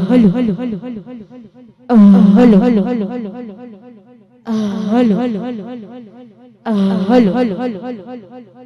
Hello hello hello hello hello hello hello hello hello hello hello hello hello hello hello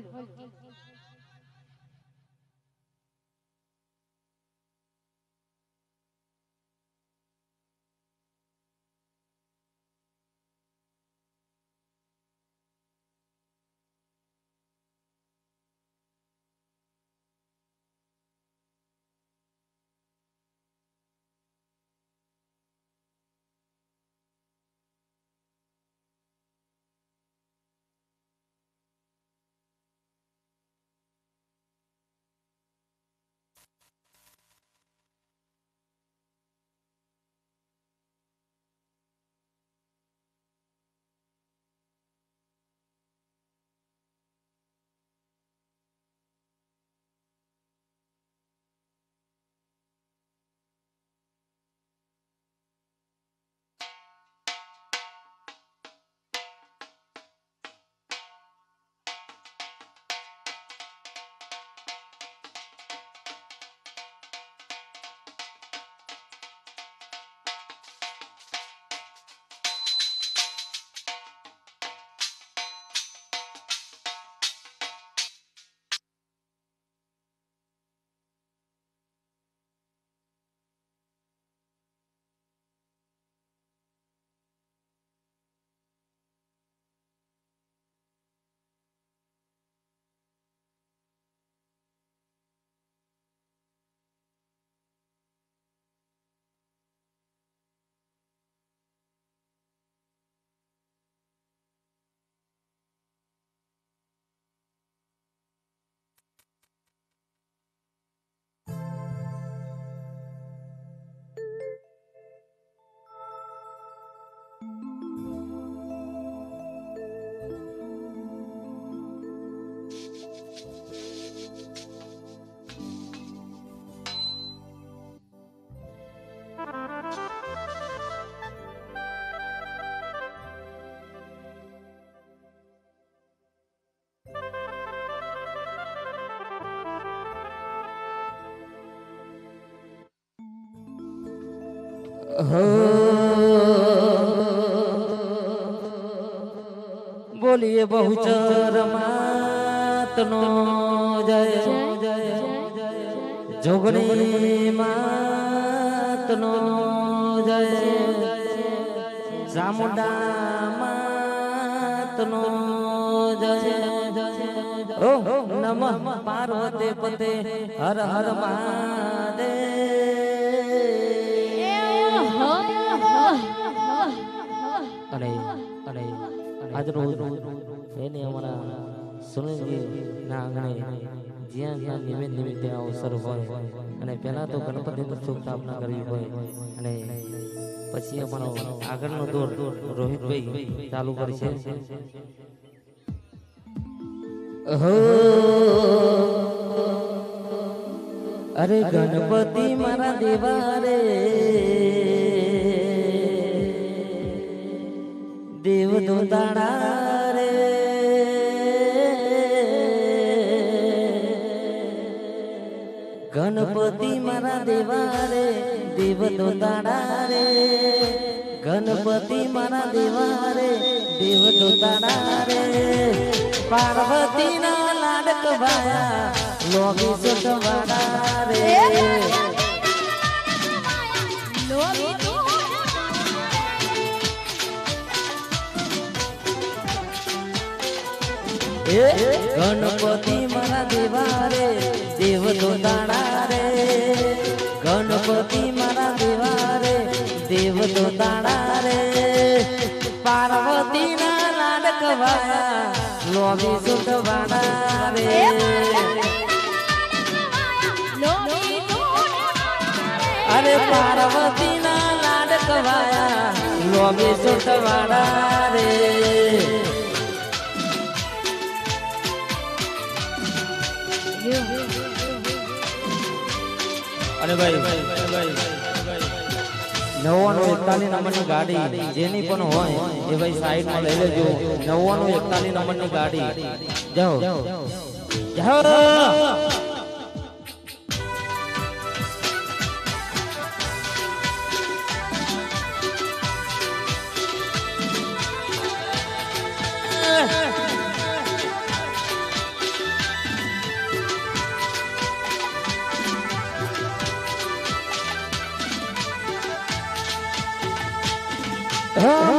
बोलिए बहुचर मातनो जय जोगणी मातनो जय चामुंडा मातनो जय ओ नमः पार्वती पते हर हर महादेव अरे अरे आज रोज એને અમારા સુનિલજી ના આંગણે જ્યાં જ્યાં નિમિત્તે અવસર હોય અને પહેલા તો ગણપતિની શુભ સ્થાપના કરવી હોય અને પછી અમારો આગળનો દોર રોહિતભાઈ ચાલુ કરશે. અરે ગણપતિ મારા દેવા રે દેવ દોતાળા રે ગણપતિ મારા દેવા રે દેવ દોતાળા રે ગણપતિ મારા દેવા રે દેવ દોતાળા રે પાર્વતી ના લાડક ભાયા લોગી સુતવાડા રે ગણપતિ મારા દેવા રે દેવ દોતાળા રે ગણપતિ મારા દેવા રે દેવ દોતાળા રે પાર્વતી ના લાડક વાયા લોભી સુતવાડા રે અરે પાર્વતી ના લાડક વાયા લોભી સુતવાડા રે અરે ભાઈ 9941 નંબરની ગાડી જેની પણ હોય એ ભાઈ સાઈડમાં લઈ લેજો. 9941 નંબરની ગાડી જાઓ.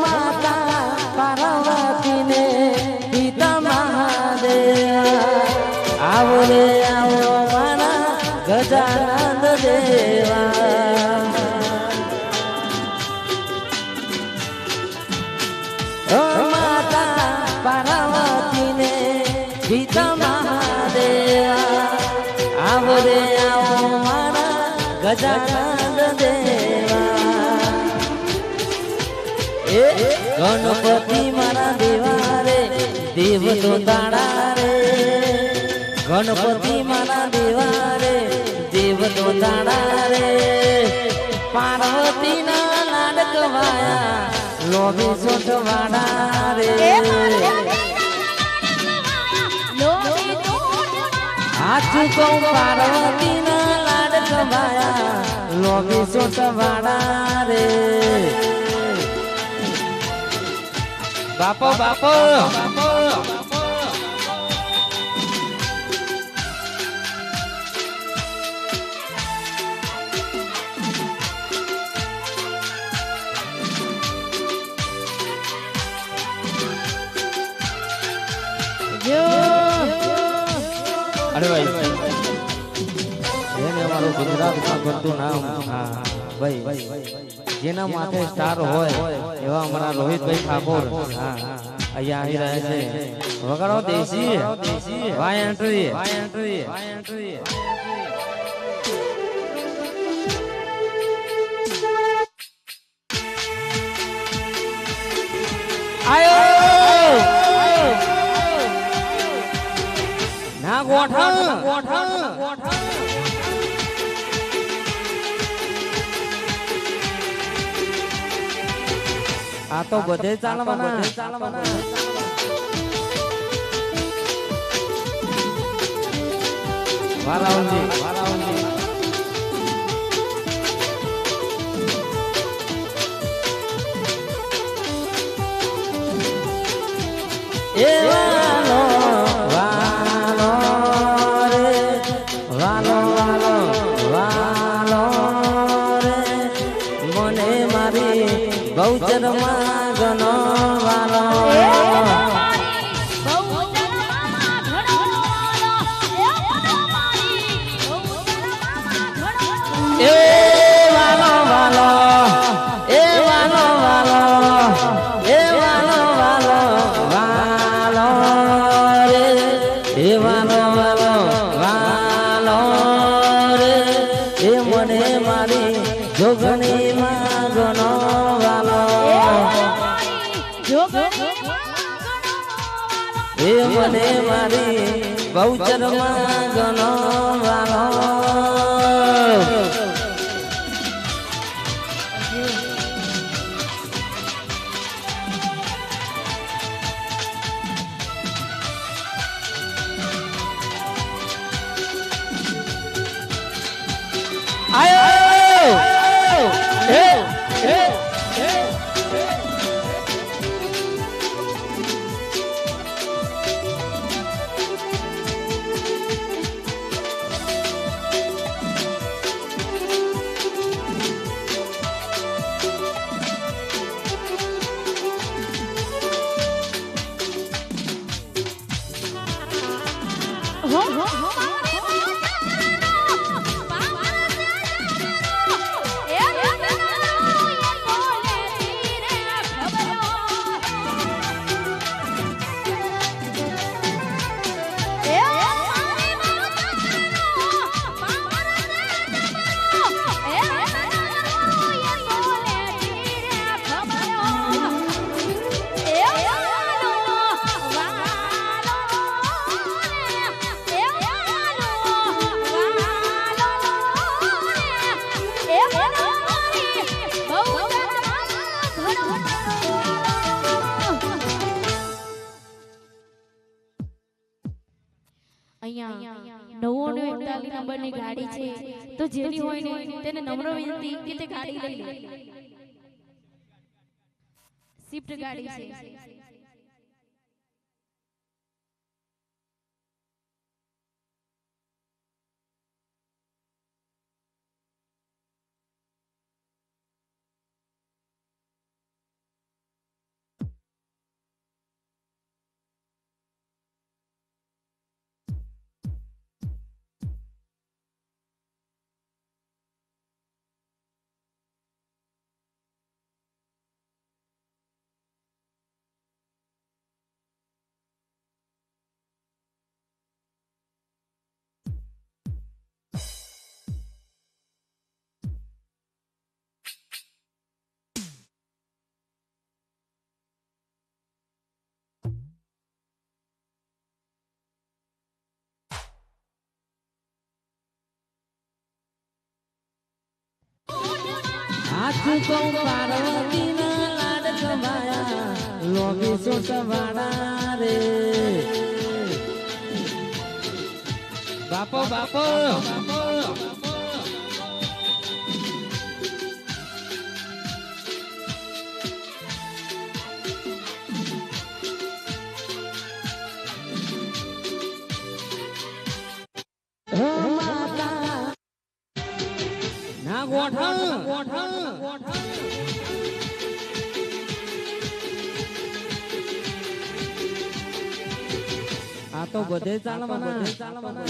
માતા પાર્વતી ને પિતા મહાદેવ આવો રે આવો મારા ગજાનંદ દેવા માતા પાર્વતી ને પિતા મહાદેવ આવો રે આવો મારા ગજાનંદ દેવા ગણપતિ મારા દેવા રે દેવ તો તાળા રે ગણપતિ મારા દેવા રે દેવ તો તાળા રે પાર્વતી ના લાડકવાયા લોભી સોટવાડા રે હાચું કહું પાર્વતી ના લાડકવાયા લોભી સોટવાડા રે બાપો બાપો અરે ભાઈ એને અમારું ગુજરાતમાં કરતું નામ ભાઈ જેના માથે સ્ટાર હોય એવા અમારા રોહિતભાઈ ઠાકોર અહીંયા આવી રહ્યા છે વગાડો દેશી વાય એન્ટ્રી આયો ના ગોઠા આ તો બધે ચાલવાના વારાઉજી એ વાલો વાલો રે વાલો વાલો વાલો રે મને મારી બહુચર માગનો વાલો એ વાલો વાલો એ વાલો વાલો એ વાલો વાલો વાલો રે એ વાલો વાલો વાલો રે એ મને મારી જોગણી માગનો વાલો એ મને મારી બહુચર માગનો વાલો અહીંયા 941 નંબરની ગાડી છે તો જેની હોય ને તેને નમ્ર વિનંતી કે તે ગાડી લઈ લે સ્વિફ્ટ ગાડી છે આખું પાર્વતી ના લાડ કમાયા લોગી સોટવાડા રે બાપો બાપો ના ગોઠા આ તો બધે ચાલવાના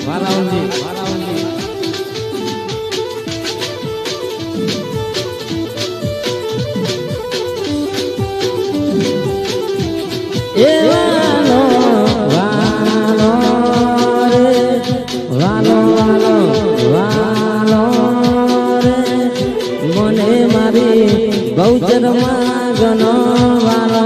વાલાઓજી એ વાલો વાલો રે વાલો વાલો વાલો રે મને મારી બહુચરમાં ગનો વાલો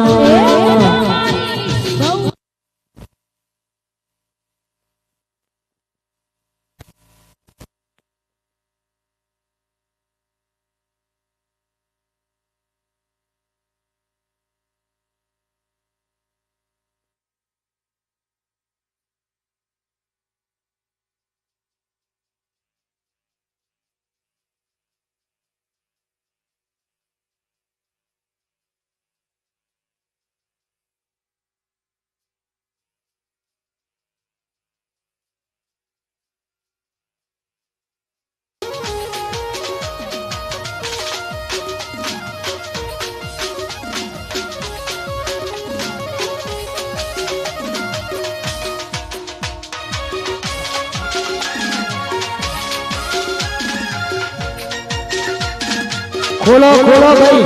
खोलो खोलो भाई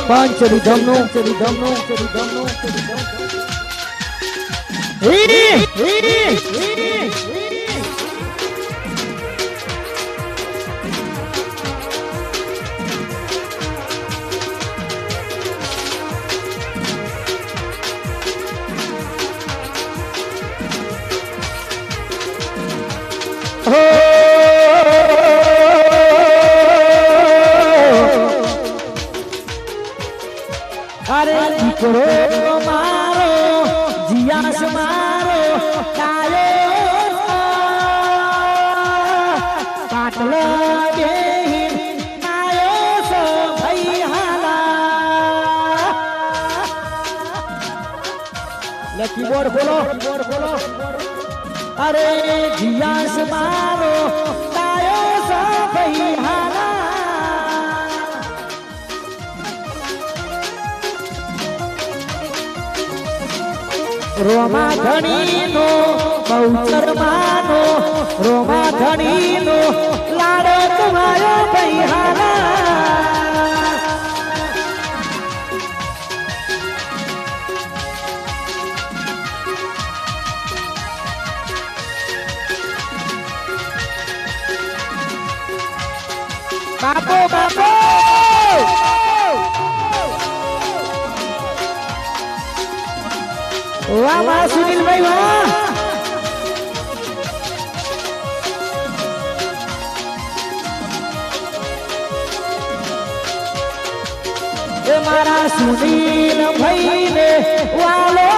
पांच रिदम नो अरे दीकरो मारो जियास मारो कायो पाटलो बेही नायो सो भई हाला ले कीबोर्ड खोलो अरे जियास मारो कायो सो भई हाला रोमा धनी नो बहुचर मानो रोमा धनी नो लाडो तुम्हारो बहिहारा बापो बापो वाह वाह सुनील भाई वाह એ મારા સુનીલ ભાઈ ને વાલો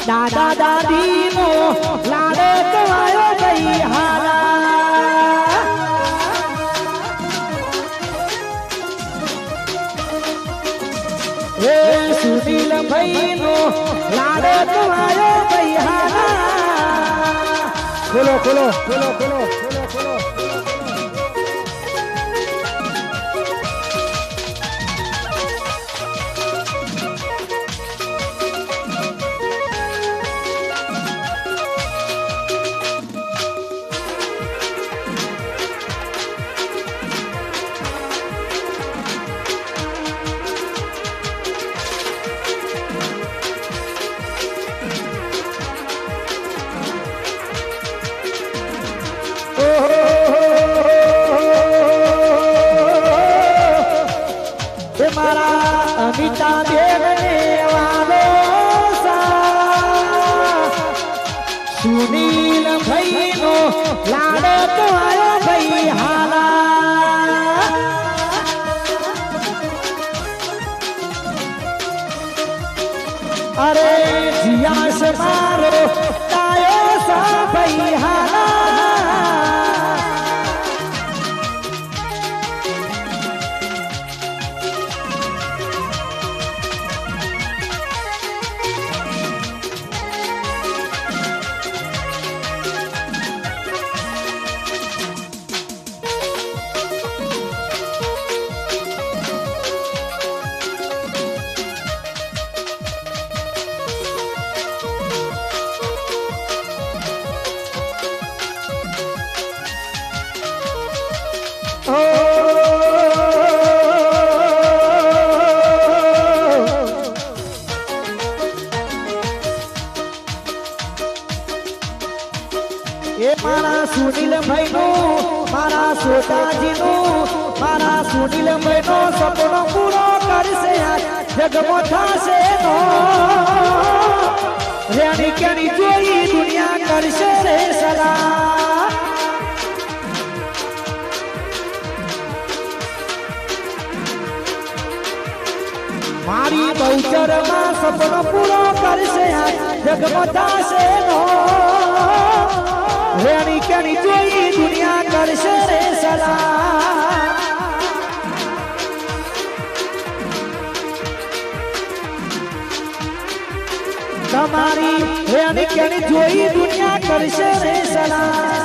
દાદા દાદી નો લાડે કવાયો ભાઈ હારા એ સુનીલ ભાઈ નો લાડે કવાયો ભાઈ હારા ખોલો ખોલો ખોલો ખોલો ખોલો ખોલો અમિતા બેન ને વાલો સુનીલ ભાઈ નો લાડો તો આયો ભાઈ હાલા અરે જીયાસ મારો તાયો સા ભાઈ હાલા મારા સુનીલ ભાઈ નું મારા સોતાજી નું મારા સુનીલ ભાઈ નો સપનો પૂરો કરશે જગમો થશે નો રેણી કેણી જોઈ દુનિયા કરશે રે સલા મારી બહુચર માં સપનો પૂરો કરશે જગમો થશે નો રેણી કેણી જોઈ દુનિયા કરશે રે સલા તમારી રેણી કેણી જોઈ દુનિયા કરશે રે સલા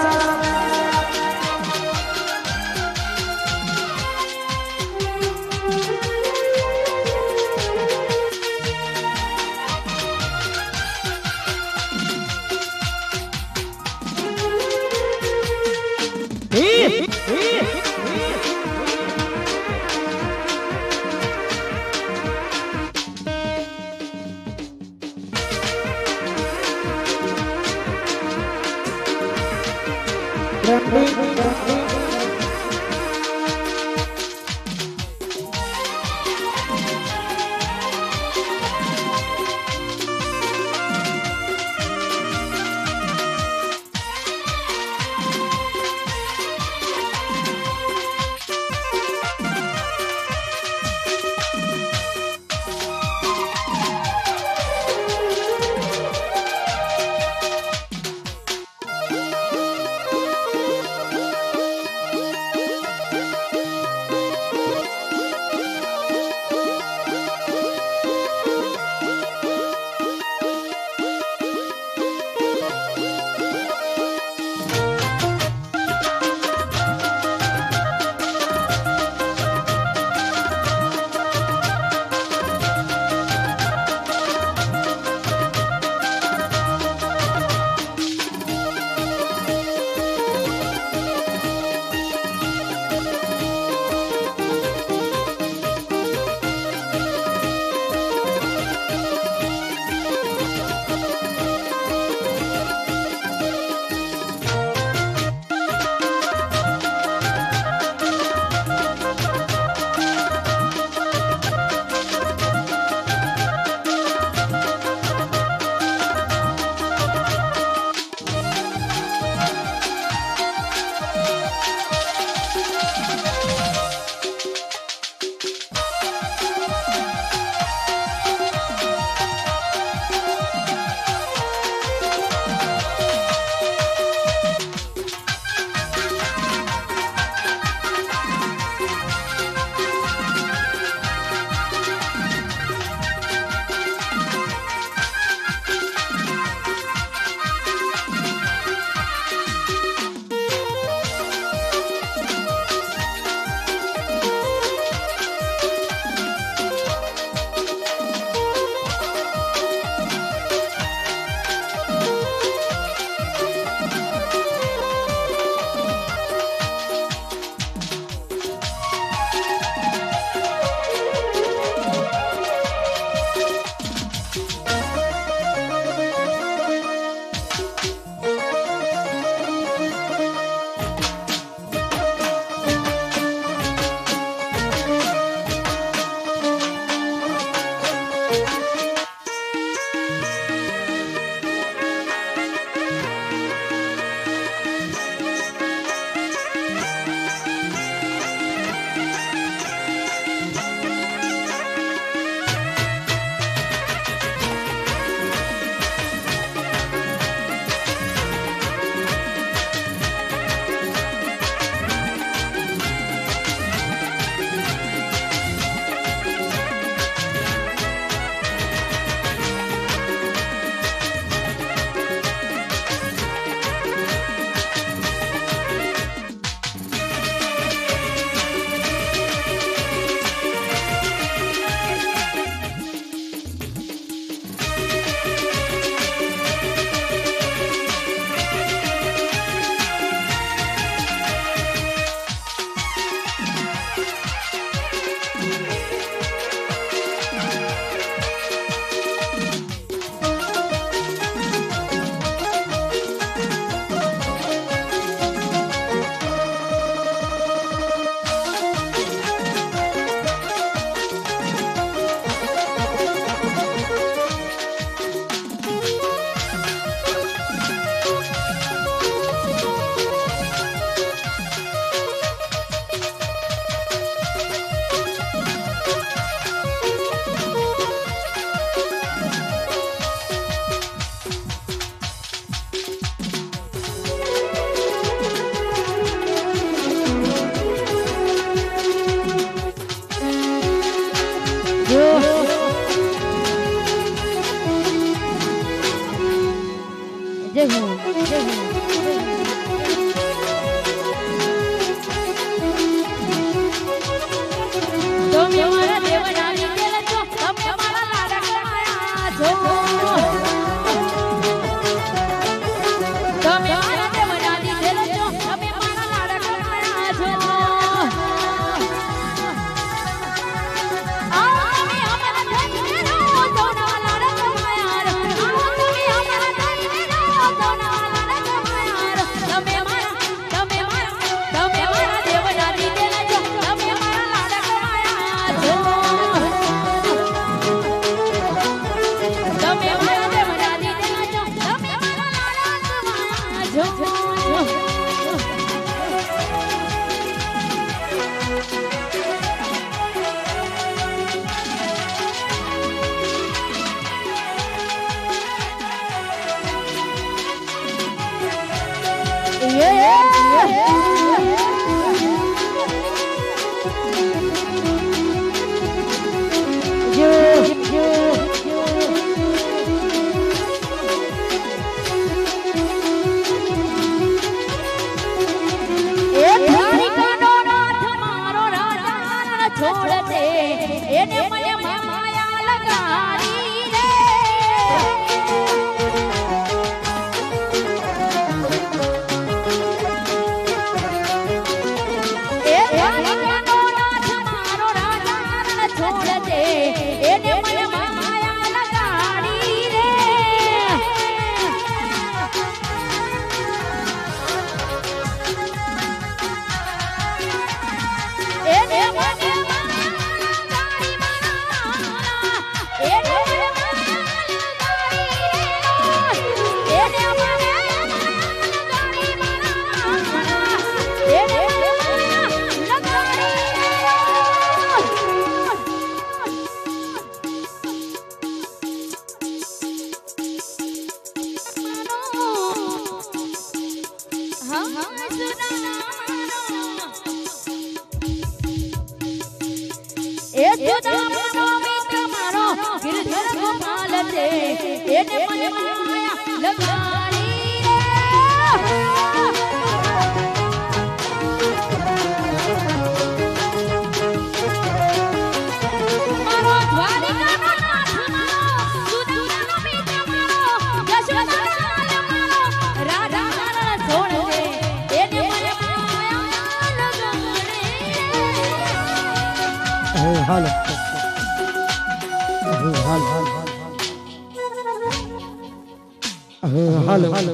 હાલો હાલો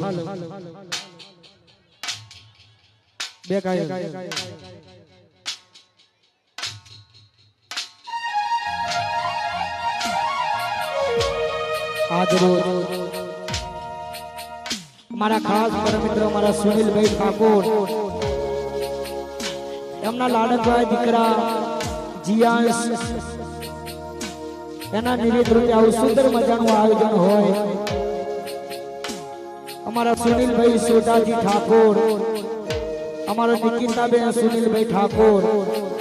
બે કાય મારા ખાસ પરમ મિત્ર મારા સુનિલભાઈ ઠાકોર એમના લાડકભાઈ દીકરા જીયાંશ એના નિમિત્ત રૂપે આવું સુંદર મજાનું આયોજન હોય અમારા સુનિલભાઈ સોઢાજી ઠાકોર અમારા નિકિતાબેન સુનિલભાઈ ઠાકોર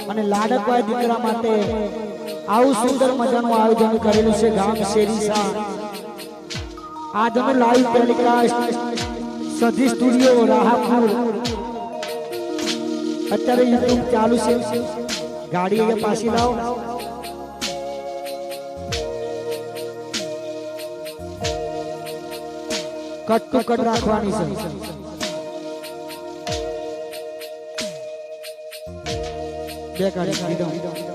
અને લાડકભાઈ દીકરા માટે આવું સુંદર મજાનું આયોજન કરેલું છે ગામ શેરીસા આજનું લાઈવ ટેલિકાસ્ટ સધી સ્ટુડિયો રાહાપુર અત્યારે યુટ્યુબ ચાલુ છે ગાડી અહીંયા પાછી લાવો કટ ટુ કટ રાખવાની છે બે ગાડી ફ્રીડમ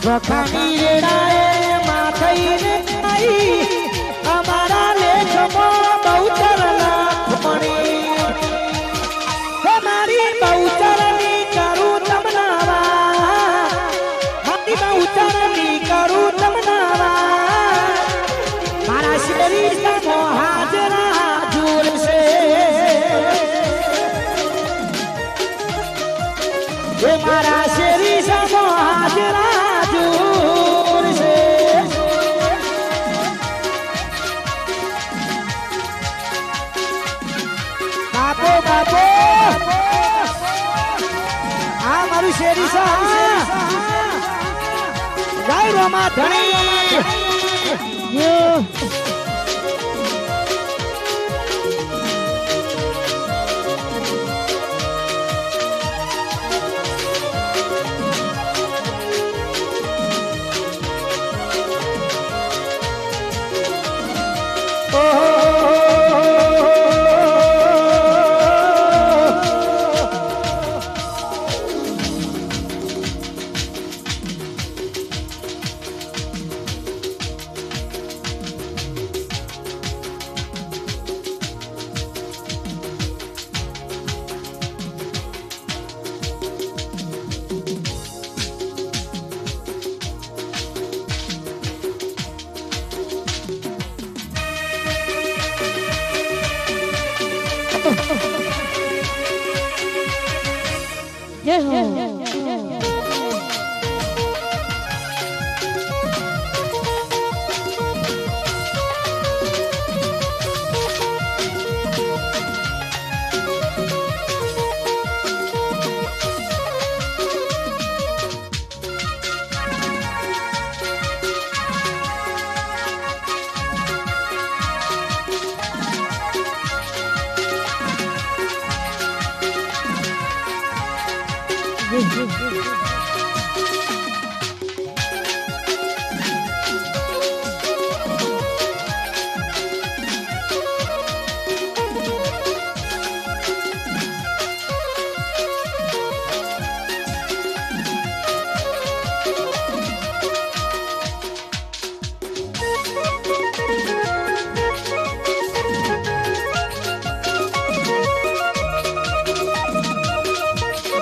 વખાણી રેડાએ થઈને આવી અમારા લેખમાં બહુચર લખમણી હે મારી બહુચરની કરું તમનાવા મારી બહુચરની કરું તમનાવા મારા શરીર સમો હાજરા જુર છે એ મારા શરીર સમો હાજરા જુર છે બાપો બાપો આ મારું શેરી સા જય રોમા ધણી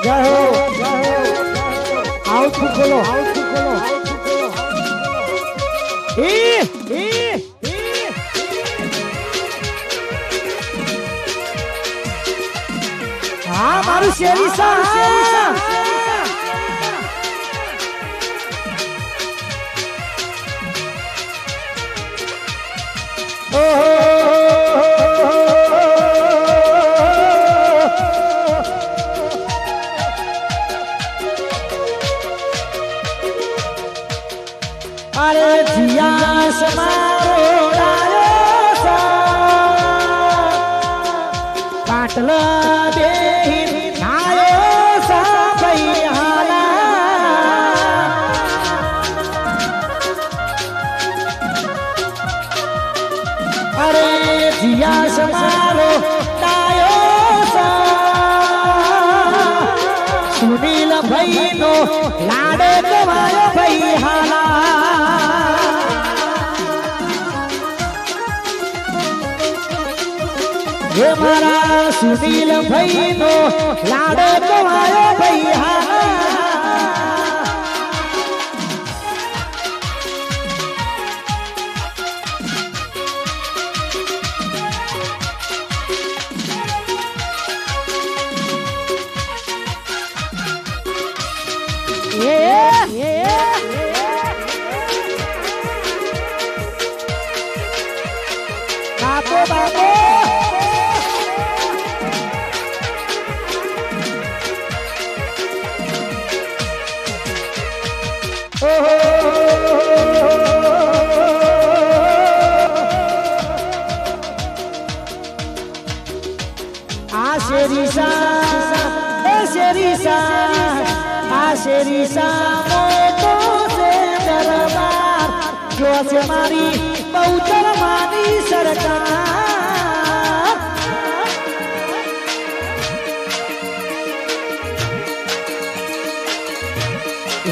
જય હો આઉટપુટ ખોલો હા મારું શેરી સા અરે જીયા સમારો ડાયો સા પાટલ બેહી નાયો સા ભૈયાલા અરે જીયા સમારો ડાયો સા સુનીલ ભાઈ નો લાડે તમારો ભૈયાલા હે મારા સુનીલ ભાઈ નો લાડો તમારો ભૈયા બાપો બાપો છે મારી બહુચર માની સરકાર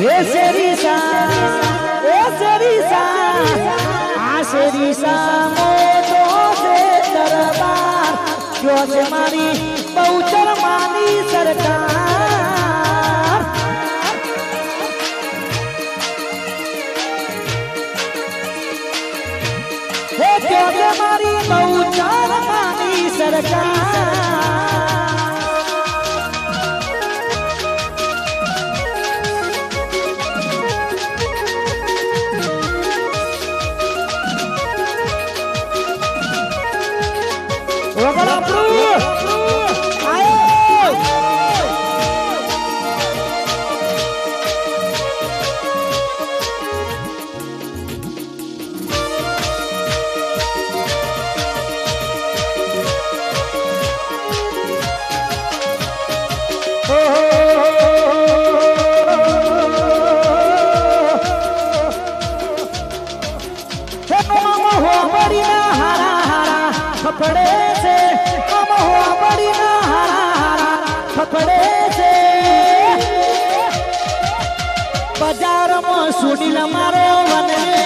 એ શેરી સા દિશામાં તો છે દરબાર જો છે મારી બહુચર માની સરકાર હે જો છે મારી બહુચર માની સરકાર Agora pro aê पकड़े से हम हुआ बड़ी ना हारा पकड़े से बाजार में सुनील मारो बनवे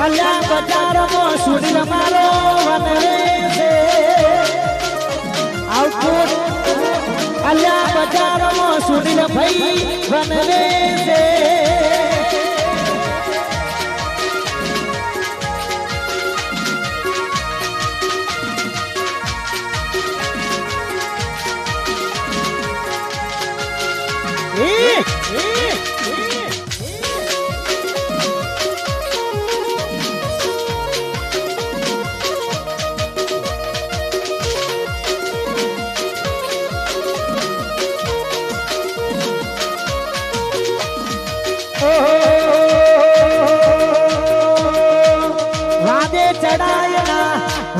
अल्लाह बाजार में सुनील मारो बनवे से आउटपुट अल्लाह बाजार में सुनील भाई बनवे से वादे चढ़ायना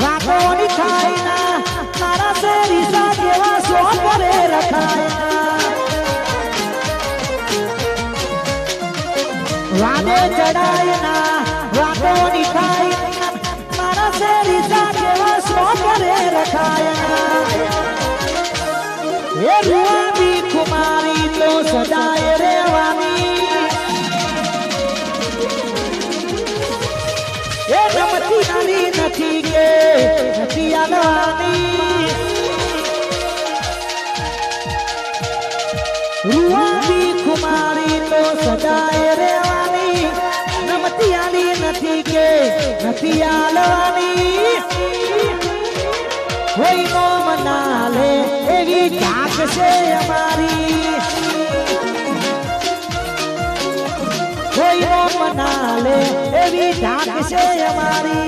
वाकों निखायना तारा से रिसा केवा सो करे रखायना वादे चढ़ायना वाकों निखायना तारा से रिसा केवा सो करे रखायना ये रुआ भी कुमारी तो सदाए रेवानी नमती नानी नथी के नथी आलवानी रुआनी कुमारी तो सजाए रेवानी नमती आनी नथी के नथी आलवानी कोई नो मना ले एवी जाग से हमारी कोई नो मना ले एवी डाक से हमारी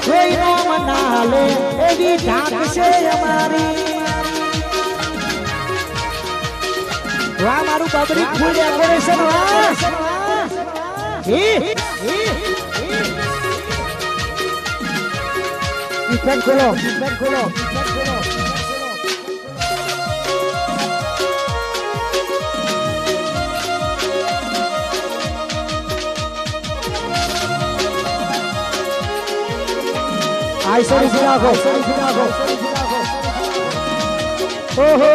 कोई नो मना ले एवी डाक से हमारी वाह मारू पब्लिक फुल डेकोरेशन वाह इफेक्ट खोलो आई सोरी फिरा को हो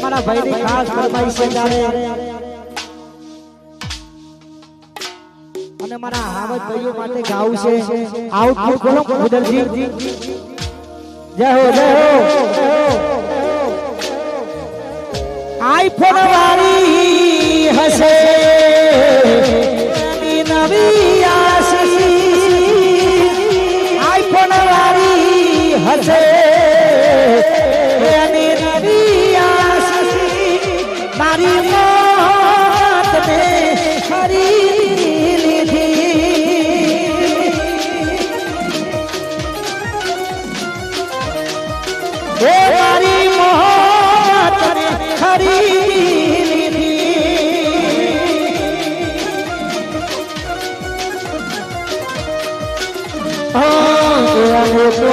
मारा भाई ने खास फरमाइश से जाने અને મારા હાવજ ભાઈઓ માટે ગાવું છે આઉટપુટ બોલો ઉદરજી जय हो जय हो आईफोन वाली हसे नवी आशी आईफोन वाली हसे नवी आशी मारी मौत में खरीद ली मारी मोहब्बत ने खरीद ली तो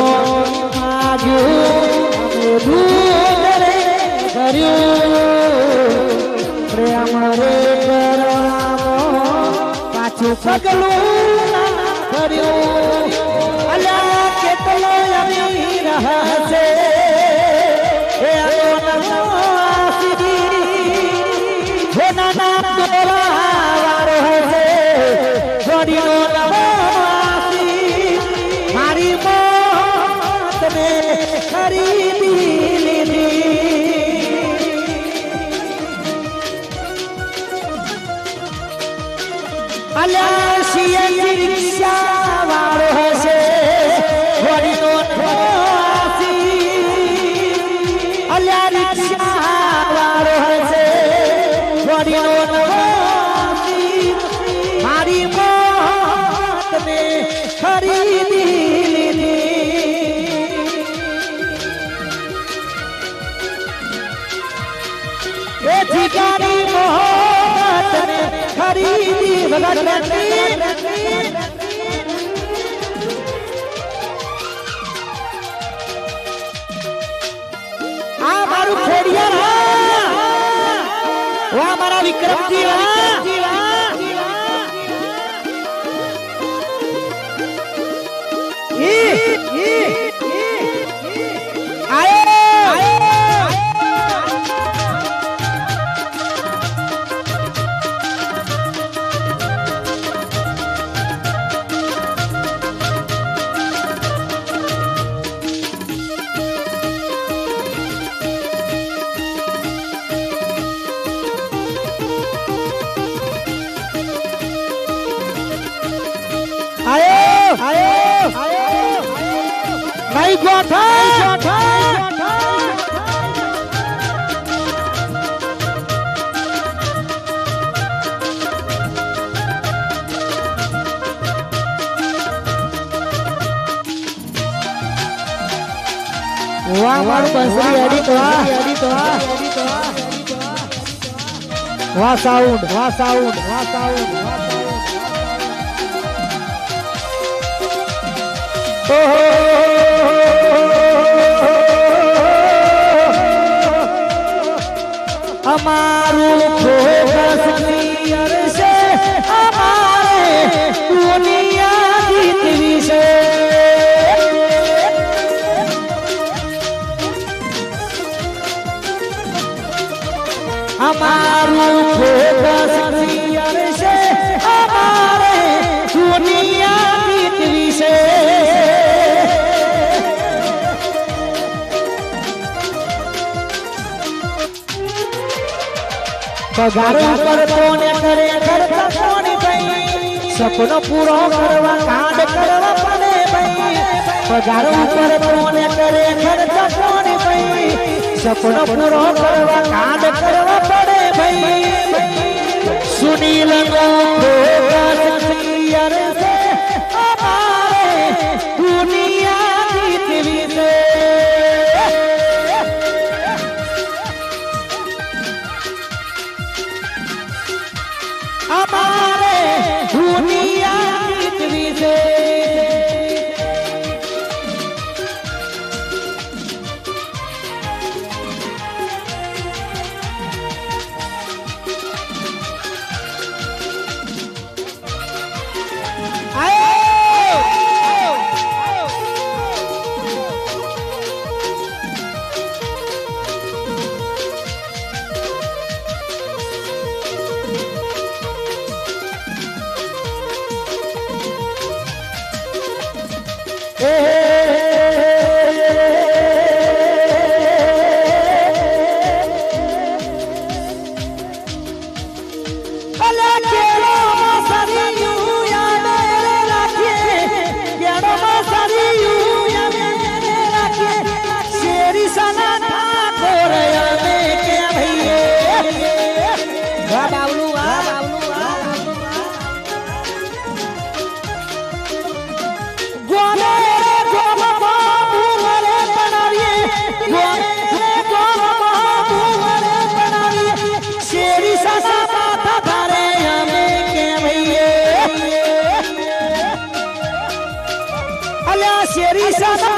आजू दूर रे प्रेम रे પાછું પગલું ના કર્યું અલ્યા કેટલો અમીર હશે એ હો નાના દોરાવાળો હશે છોડીનો નવાસી મારી મોત ને ખરીદી લીધી અલ્યા સીએનજી રિક્ષા વાળો હશે છોડીનો નવાસી અલ્યા રિક્ષા વાળો હશે છોડીનો નવાસી મારી મોત ને ખરીદી લીધી એ ठिकानी मोहब्बत ने खरीदी भगत आ मारू खेड़िया वाह मारा विक्रमजी नहीं गोठा वाह मारू बंसरी एडिट वाह साउंड हमारू फोकस नियर से हमारे दुनिया जीतवी से हमारू फोकस नियर से हमारे दुनिया जीतवी से पगार ऊपर कोने करे करता कोने भाई सपनो पूरो करवा कांड करवा पड़े भाई पगार ऊपर कोने करे करता कोने भाई सपनो पूरो करवा कांड करवा पड़े भाई सुनील को यार से हमारे दुनिया जीतवी से हमारे दुनिया जीतवी से शेरी सदा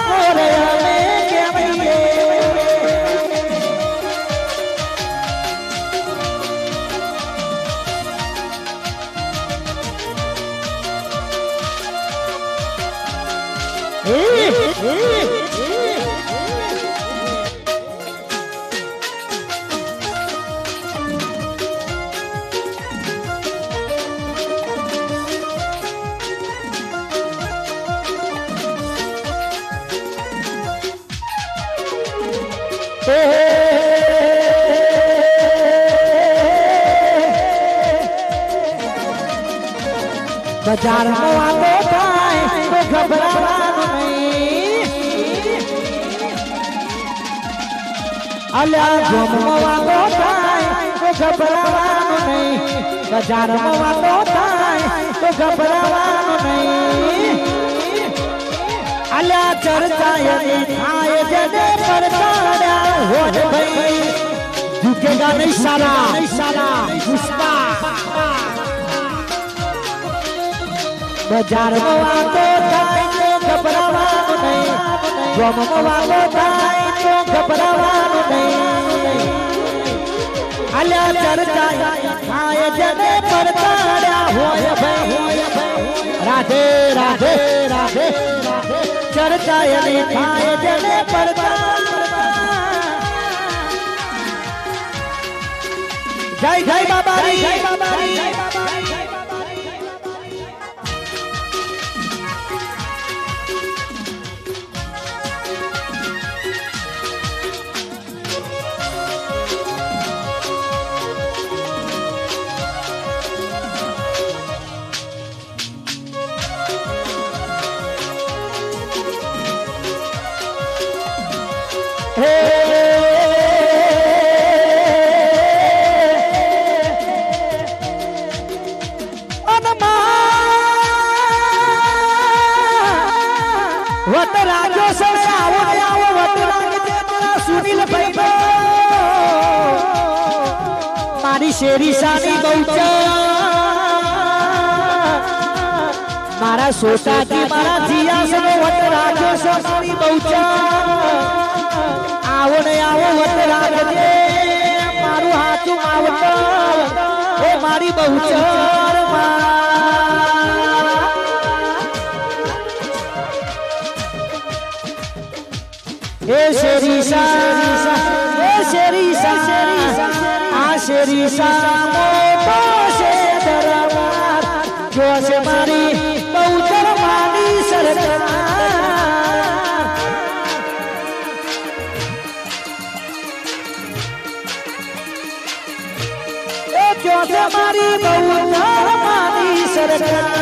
कोरे में के भैये બજારમાં વાતો થાય તો ગભરાવાનું નહીં. અલ્યા ગામમાં વાતો થાય તો ગભરાવાનું નહીં. બજારમાં વાતો થાય તો ગભરાવાનું નહીં. અલ્યા ચર્ચા એની થાય જને પરતાડ્યા હોય ભાઈ ઝુકેગા નહીં સારા પુષ્પા. બજારમાં વાતો થાય તો ગભરાવાનું નહીં. ગામમાં વાતો થાય તો ગભરાવાનું નહીં. અલ્યા ચર્ચા થાય જને પરતાડ્યા હોય ભાઈ રાધે રાધે રાધે ચર્ચા એની થાય જને પરતાડ્યા. જય જય બાબારી જય બાબારી જય બાબારી. મારી શેરી સાની બહુચા મારા સોસાજી મારા જીયાસનો વટ રાખ્યો છે મારી બહુચા. આવો ને આવો વટ રાખજે મારું હાથું આવતો એ મારી બહુચર એ શેરી સા એ શેરી સા આ શેરી સા મોટો છે દરબાર જો છે મારી બહુચર માની સરકાર. એ જો છે મારી બહુચર માની સરકાર.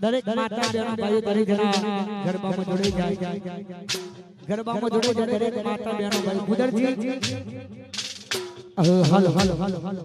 દરેક માતા બહેનો ભાઈઓ દરેક જણા ગરબામાં જોડાઈ જાય ગરબામાં જોડાઈ જાય દરેક માતા બહેનો ભાઈ ગુદરજી હાલો હાલો હાલો હાલો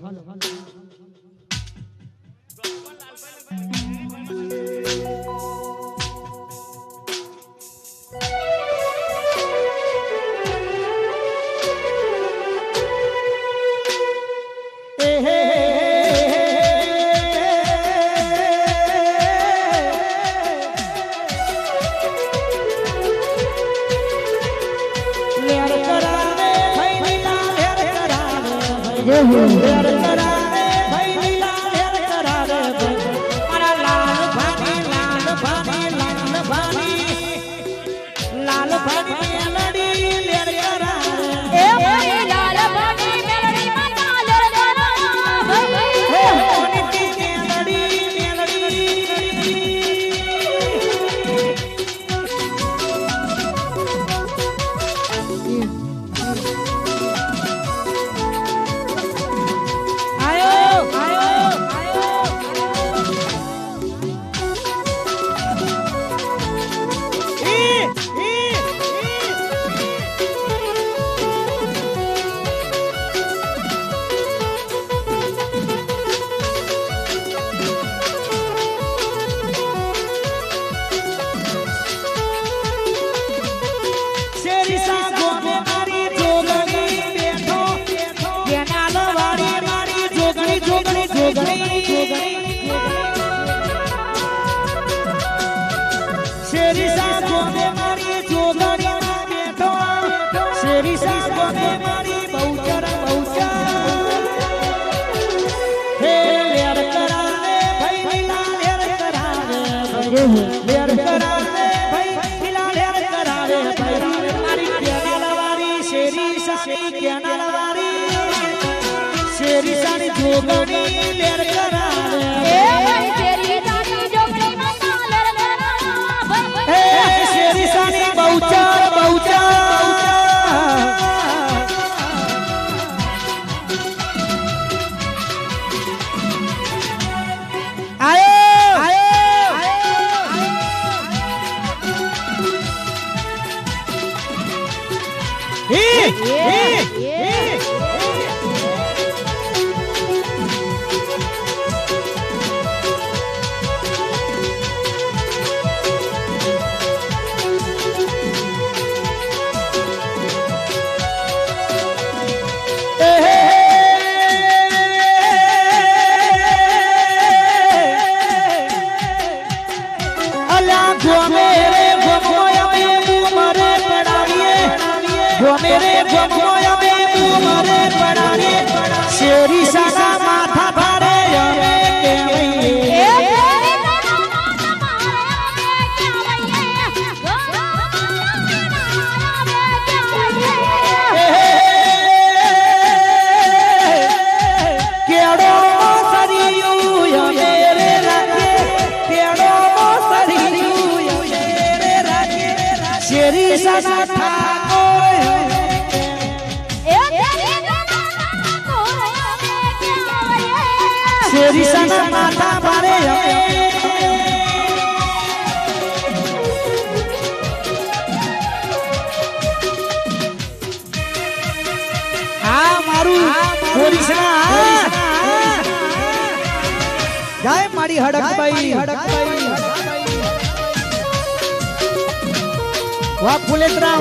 વાહ ફુલેત્રા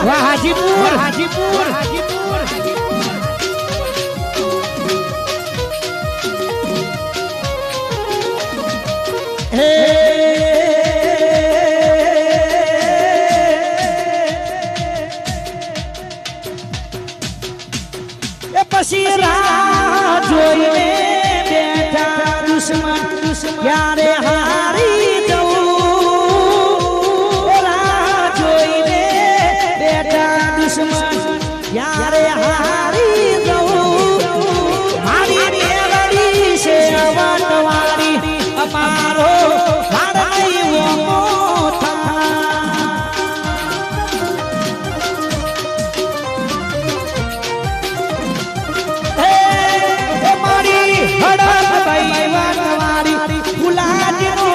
વાહ હાજીપુર હે એ પછી રાહ જોઈને બેઠા દુશ્મન ક્યારે હારી જવું રાહ જોઈને બેઠા દુશ્મન ક્યારે હારી જવું મારી મેલડી છે વટવાળી અમારો વાળાઈવો મોથા હડક ભાઈ વાટવાળી ફુલાજીનો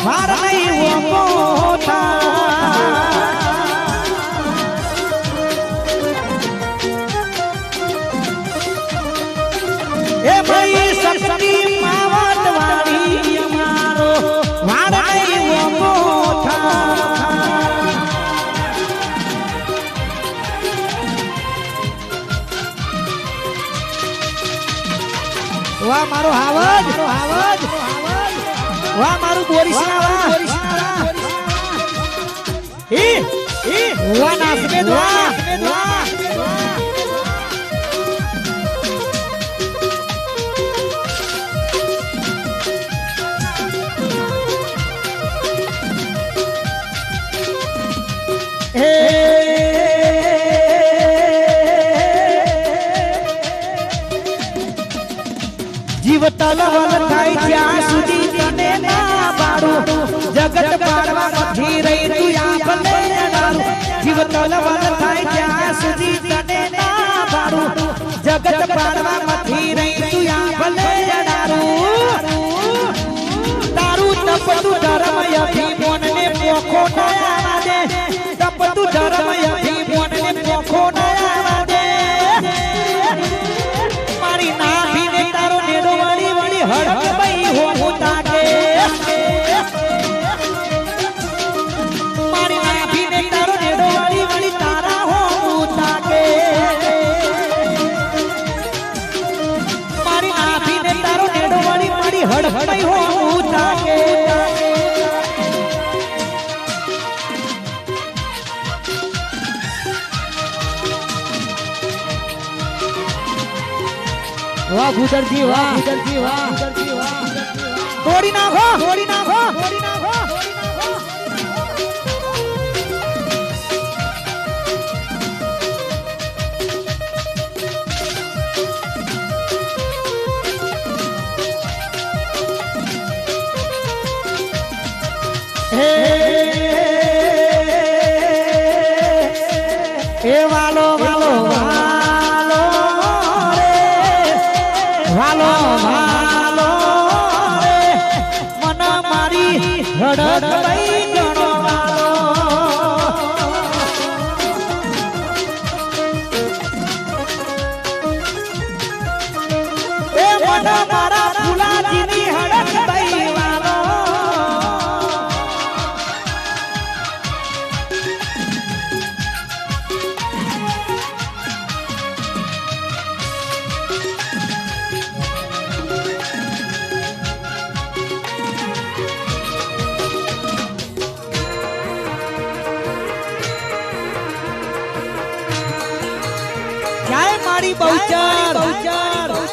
વાળાઈવો મોથા એ ભાઈ શક્તિ માવટવાળી અમારો વાળાઈવો મોથા વાહ મારો હાવજ વાહ મારું બોરીસના વાહ વાહ નાસમેદ વાહ જીવ તલવલ થાય ત્યાં સુધી તને ના પાડું જગત પાડવા નથી રહી તું આપને અડાડું જીવ તલવલ થાય ત્યાં સુધી તને ના પાડું જગત પાડવા નથી રહી તું આપને અડાડું તારું તપતું ધર્મ અભિમાનને પોખો ના આવવા દે તપતું ધર્મ અભિમાનને પોખો ના આવવા દે મારી નાભીને તારો નેડો વળી હડક ભાઈ હો તાકે મારી નાભીને તારો નેડો વળી તારા હો તાકે મારી નાભીને તારો નેડો વળી હડક ભાઈ હો તાકે વાહ ગુજરજી વાહ તોડી નાખો હે વાલો મન મારી હડક ભાઈ ગણો એ મન મારા ફુલાજીની હડક ભાઈ વાલો મારી બહુચર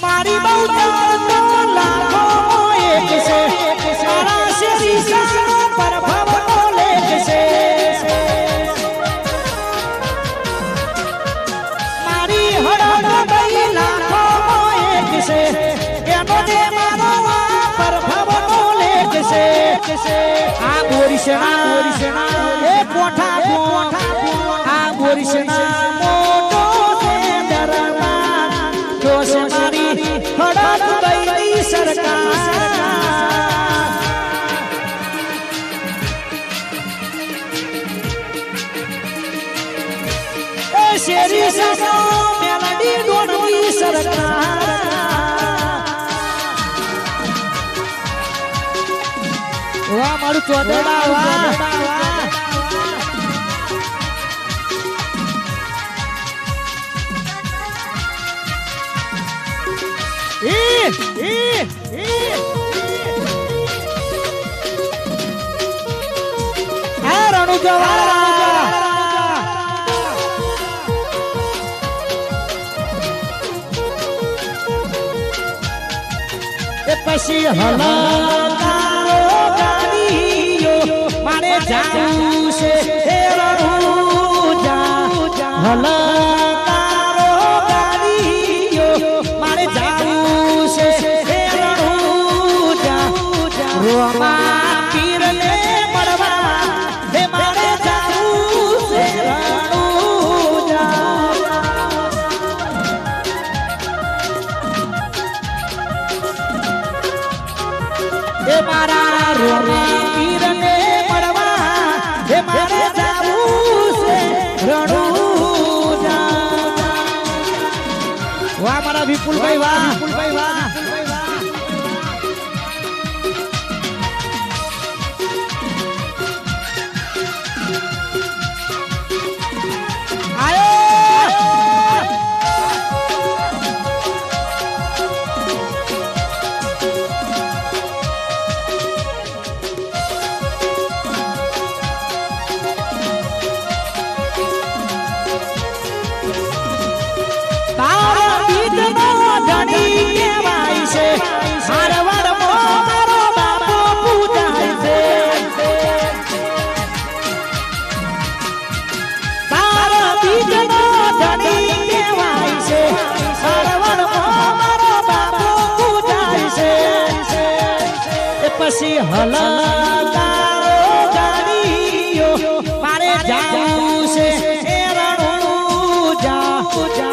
મારી બહુચર તો લાખો એક છે સારા શેરી સા પર ભવનો લેખ છે મારી હડક ભાઈ લાખો એક છે એનો જે મારો પર ભવનો આ બોરીસના એ કોઠા આ બોરીસના મોટો છે દરબાર દોષ મારી હડક ગઈ સરકાર એ શેરી સનો મેલડી ડોનવી સરકાર મારું ચોદડા વાહ પછી હલાકારો ગાડીઓ મારે જાવું છે હે રણુજા હલાકારો ગાડીઓ મારે જાવું છે હે રણુજા રોમા પીરને મળવા હે મારે જાવું છે રણુજા હે મારા રોમા પીરને મળવા હે મારે જાવું છે રણુજા વાહ મારા વિપુલભાઈ વાહ વિપુલભાઈ વાહ પછી હલાકારો ગાડીઓ મારે જાવું છે એ રણુજા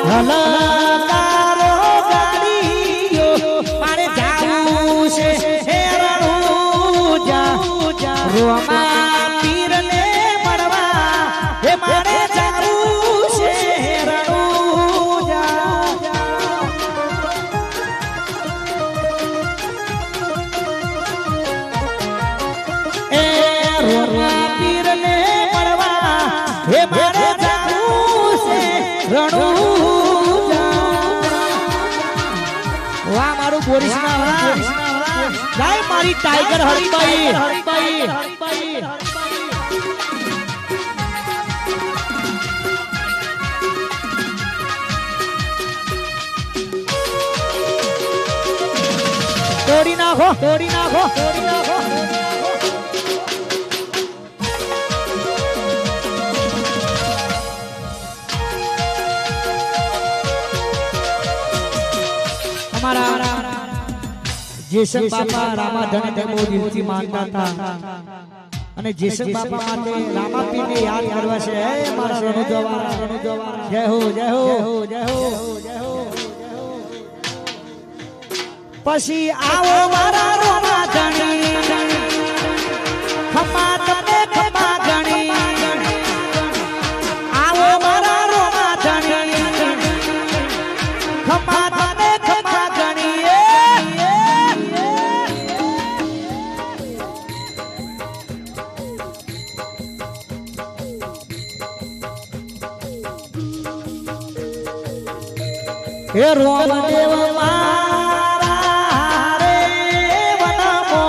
હલાકારો ગાડીઓ મારે જાવું છે એ રણુજા રોમા પીરને મળવા હે મારે જાવું છે રણુજા રોમા પીરને મળવા હે મારે જાવું છે રણુજા વાહ મારું બોરીસના વાહ જય મારી ટાઈગર હરિભાઈ તોડી નાખો તોડી નાખો તોડી નાખો જેસન બાપા રામાધન ને બહુ દિલથી માનતા હતા અને જેસન બાપા માટે રામાપીરને યાદ કરવા છે હે મારા રણુજવાળા જય હો જય હો જય હો જય હો પછી આવો મારા રામાધણી ખમા તમને ખમા ગણી આવો મારા રામાધણી ખમા તમને ખમા ગણી હે રોમદેવ મારા રે વનમો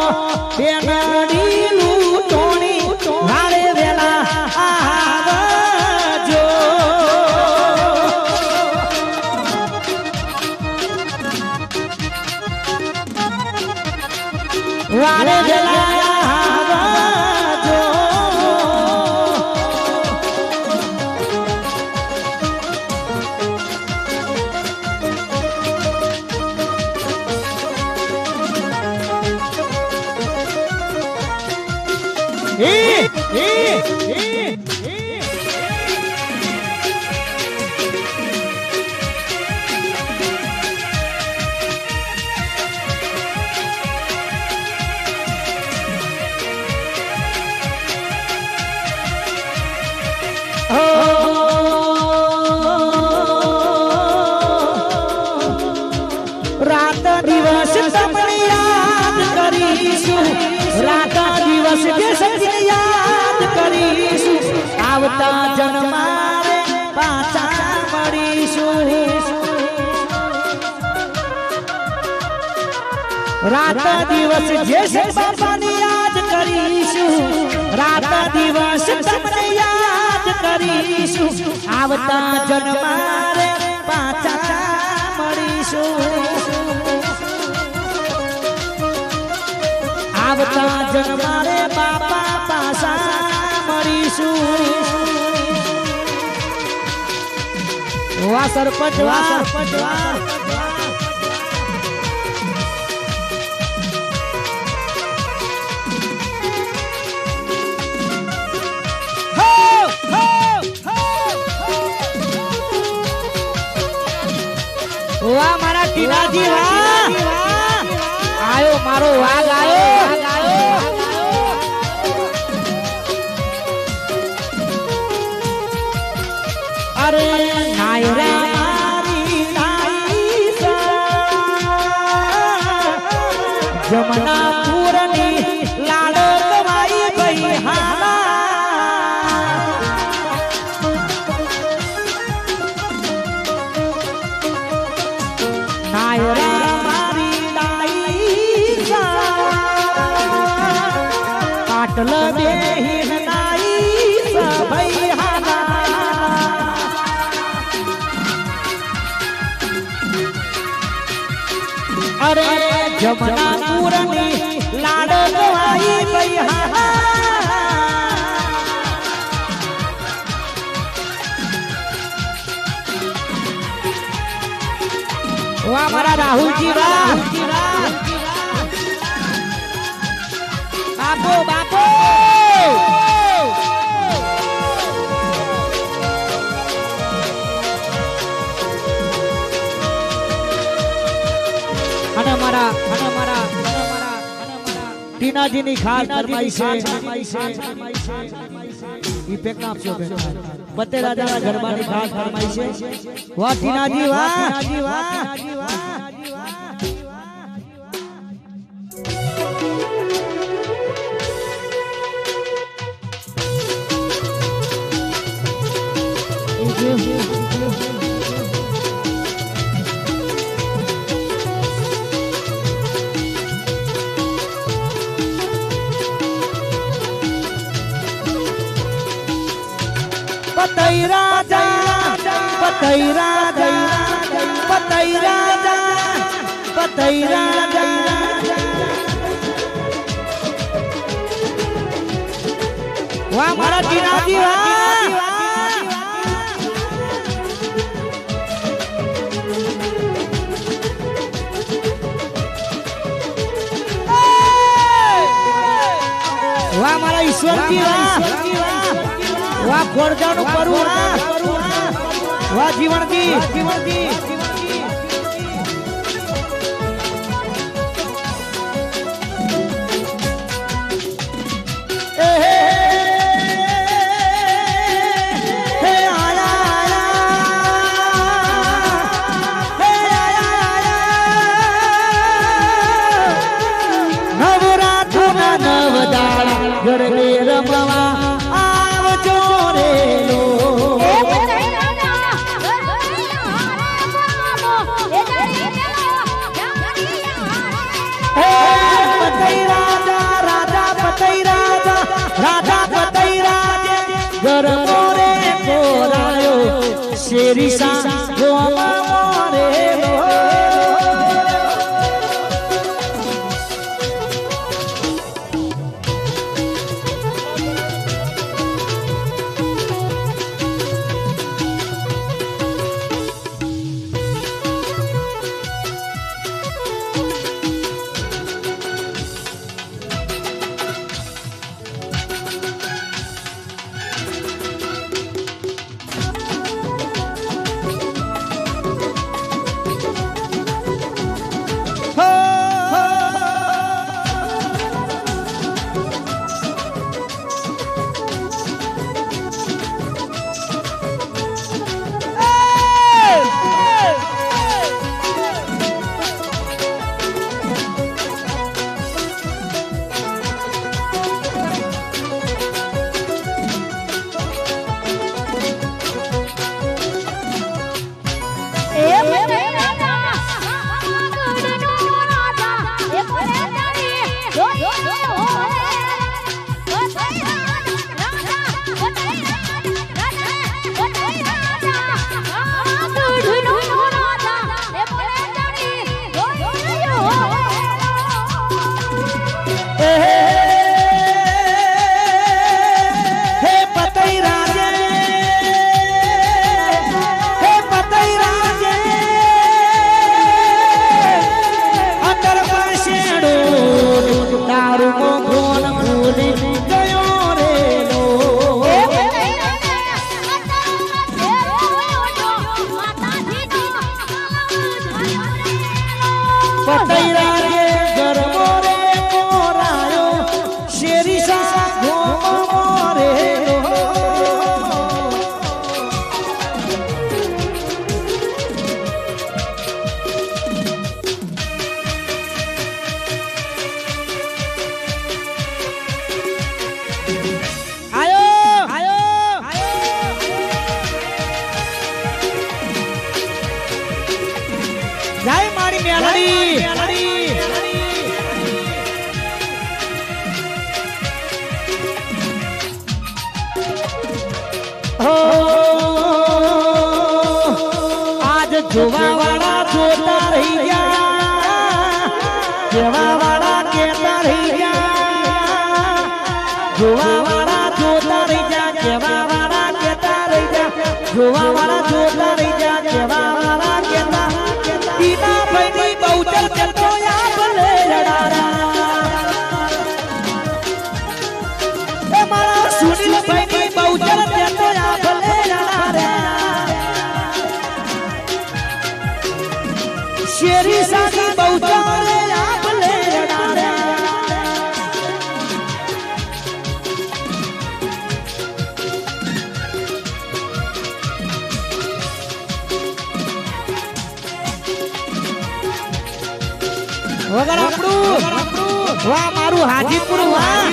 બેનડી લૂટોણી હારે વેલા આવજો વારે વેલા આવજો આવતા જન્મારે પાછા મળીશું રાત દિવસ જે બાપાની યાદ કરીશું રાત દિવસ તમને યાદ કરીશું આવતા જન્મારે પાછા મળીશું આવતા જન્મારે બાપા પાછા મળીશું વાહ સરપંચ વાહ વાહ મારા ટીનાજી વાહ આયો મારો વાઘ આયો અરે નાયો રે મારી નાઈ જમના પૂરની લાડો કવાઈ ભઈ હાલા નાયો રે મારી નાઈ પાટલ બેહીન નાઈ ભઈ હાલા અરે જમના પૂરની લાડો ગવાઈ ભઈ વાહ મારા રાહુલજી વાહ બાપો બાપો અને મારા ટીનાજીની ખાસ ફરમાઈશ છે ઈ પેક આપજો બેન બતે રાજાના ગરબાની ખાસ ફરમાઈશ છે વાહ ટીનાજી વાહ પતઈ રાજા પતઈ રાજા પતઈ રાજા પતઈ રાજા વાહ મારા ટીનાજી વાહ વાહ મારા ઈશ્વરજી વાહ વાહ ખોરજાનું પરવું વાહ જીવનજી ગરબે રમવા આવજો રે લો પતઈ રાજા રાજા પતઈ રાજા રાજા પતઈ રાજે ગરબો રે કોરાયો શેરી સા ગોમા રે લો પતૈરા કે ગરમો રે મોરાયો શેરી સા ગોમો રે જય મારી મેલડી આજ જોવા વાળા જોતા રહી ગયા જેવા વાળા કેતા રહી ગયા જોવા વાળા જોતા રહી ગયા કેવા વાળા કેતા રહી ગયા જોવા વાળા જોતા રહી ગયા કેવા વાળા કેતા બીના ભાઈની બહુચર કેતો યા ભલે લડારા એ મારા સુનિલ ભાઈની બહુચર કેતો યા ભલે લડારા શેરી સાની બહુચર યા ભલે લડારા વગર આપણું વાહ મારું હાજીપુર વાહ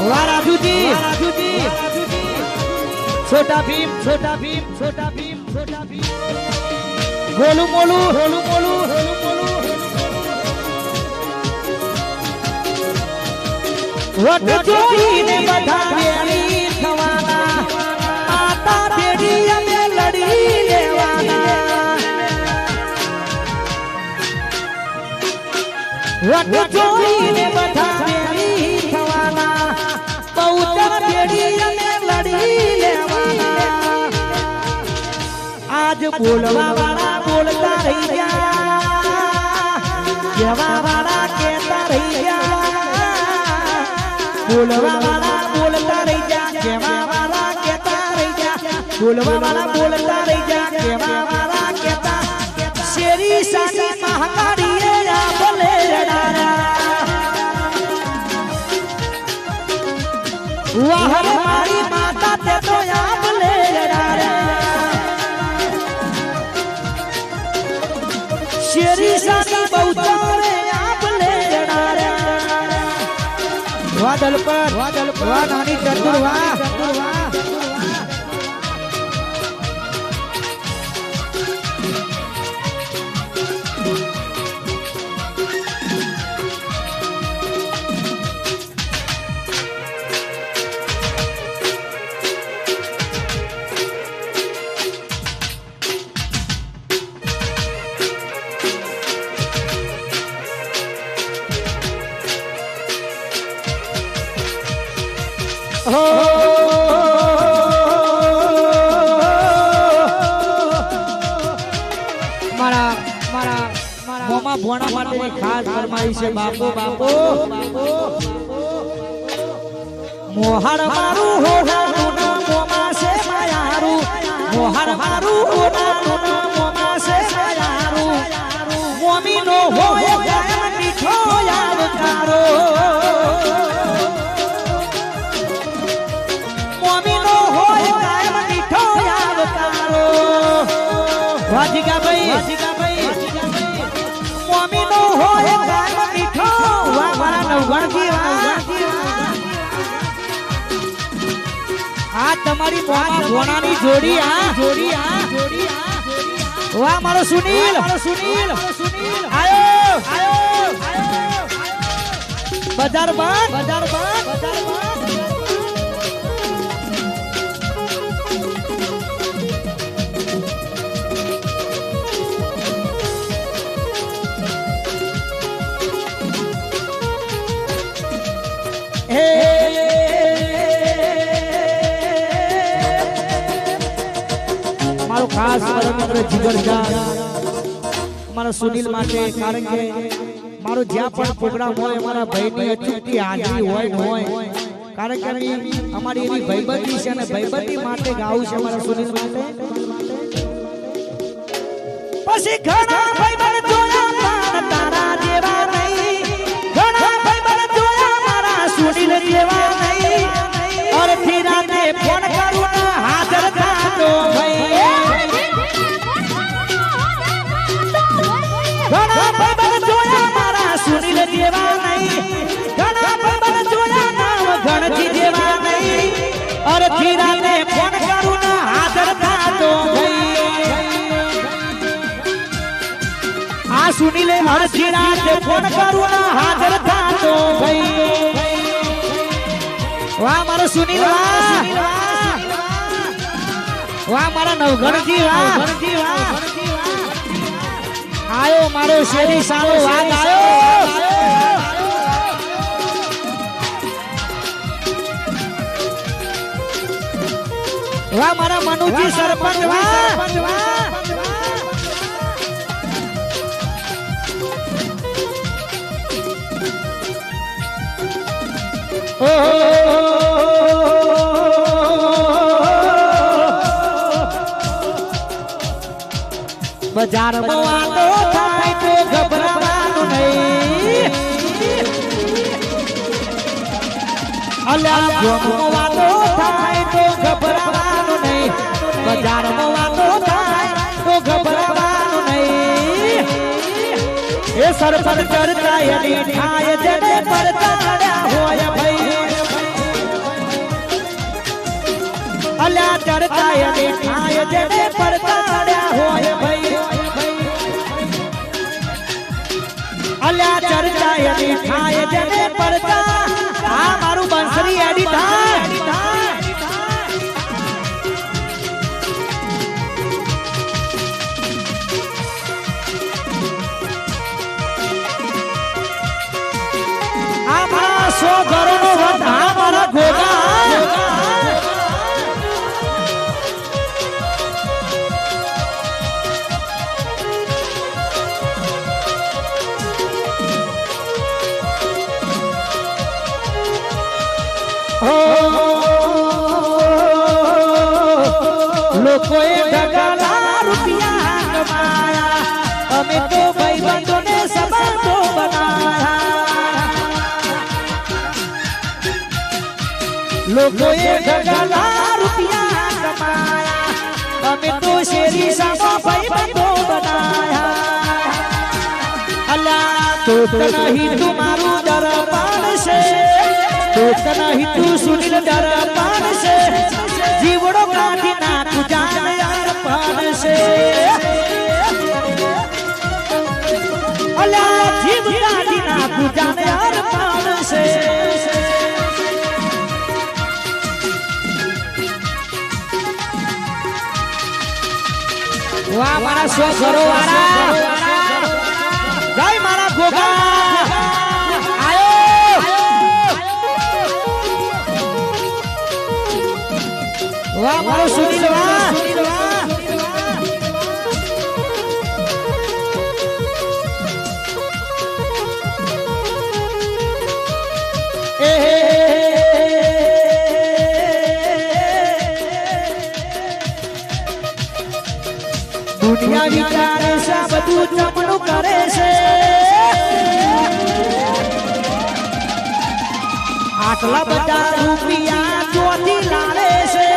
રાજુજી છોટા ભીમ ગોલું મોલું વટ જોઈને બધા વેલી થવાના માતા બેડી અમે લડી લેવાના વટ જોઈને બધા વેલી થવાના બહુચર બેડી અમે લડી લેવાના આજ બોલવા વાળા બોલતા રહી ગયા કહેવા વાળા કહેતા રહી ગયા બોલવા વાળા બોલતા રહી ગયા કહેવા વાળા કહેતા રહી ગયા બોલવા વાળા બોલતા રહી ગયા કહેવા વાળા કહેતા શેરી સાની મહાકાળીએ આ ભલે વાહ મારી માતા તે તો આ ભલે શેરી સાની બહુચરે આ ભલે વાદળ પર વાહ નાની ચતુર વાહ મારા મોમાં ભોણા માટેની ખાસ ફરમાઈ છે બાપો મોહર મારું હોનાનું ના મોમાં છે માયારું મોહર મારું હોનાનું ના મોમાં છે માયારું મોમીનો હોય કાયમ મીઠો યાવકારો મોમીનો હોય કાયમ મીઠો યાવકારો વાજીકા ભાઈ મોમીનો હોય કાયમ મીઠો વાહ મારા નવગણજી વાહ આ તમારી મોમાં ભોણાની જોડી વાહ મારો સુનિલ આયો બજાર બંધ મારો ખાસ મિત્ર જીગરજા મારા સુનિલ માટે કારણ કે મારો જ્યાં પણ પ્રોગ્રામ હોય મારા ભાઈની અચૂકથી હાજરી હોય કારણ કે અમારી એની ભાઈબંધી છે અને ભાઈબંધી માટે ગાવું છે મારા સુનિલ માટે પછી ઘણા ભાઈબંધ જોયા પણ તારા જેવા નહીં ઘણા ભાઈબંધ જોયા મારા સુનિલ જેવા નહીં અડધી રાતે ફોન કરું ને હાજર થાતો ભાઈ ઘણા ભાઈબંધ જોયા મારા સુનિલ જેવા નહીં ઘણા ભાઈબંધ જોયા નામ ગણજી જેવા નહીં અડધી રાતે ફોન કરું ને હાજર થાતો ભાઈ આ સુનિલે અડધી રાતે ફોન કરું ને હાજર થાતો ભાઈ વાહ મારો સુનિલ વાહ મારા નવગણજી વાહ આયો મારો શેરી સારો વાઘ આયો વાહ મારા મનુજી સરપંચ વાહ બજારમાં વાતો થાય તો ગભરાવાનું નહીં અલ્યા ગામમાં વાતો થાય તો ગભરાવાનું નહીં બજારમાં વાતો થાય તો ગભરાવાનું નહીં એ સરપંચ ચર્ચા એની થાય જેને પડતા ચડ્યા હોય ભાઈ અલ્યા ચર્ચા એની થાય જેને પડતા ચડ્યા હોય ભાઈ અલ્યા ચર્ચા એની થાય જેને પડતા આ મારું બંસરી એડી થાય આ મારા 100 ઘરોનો વધ આ મારા ગોગા લોકોએ ઢગલા રૂપિયા કમાયા અમે તો ભાઈબંધોને સંબંધો બનાયા લોકોએ ઢગલા રૂપિયા કમાયા અમે તો શેરી સામો ભાઈબંધો બનાયા અલ્લા તો નહીં તું મારું દરબાર છે તો નહીં તું સુનિલ દરબાર છે જીવડો કાઢી નાખું જાન અર્પણ છે અલ્યા જીવ કાઢી નાખું જાન અર્પણ છે વાહ મારા 100 ઘરો વાળા જય મારા ગોગા વાહ મારો સુનિલ વાહ દુનિયા વિચારે છે બધું જમણું કરે છે આટલા બધા રૂપિયા ચોથી લાવે છે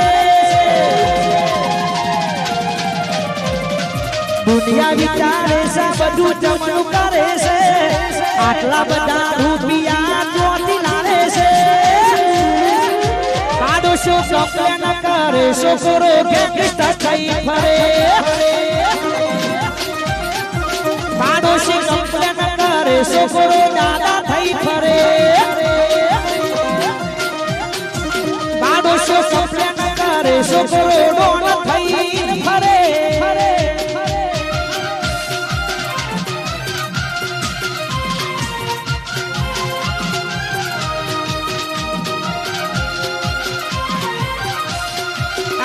દુનિયા વિચારે છે બધું જમણું કરે છે આટલા બધા રૂપિયા ચોથી લાવે છે પાડોશો કમ્પ્લેન કરે છોકરો ગેંગસ્ટર થઈ ફરે પાડોશી કમ્પ્લેન કરે છોકરો દાદા થઈ ફરે પાડોશો કમ્પ્લેન કરે છોકરો ડોન થઈ ફરે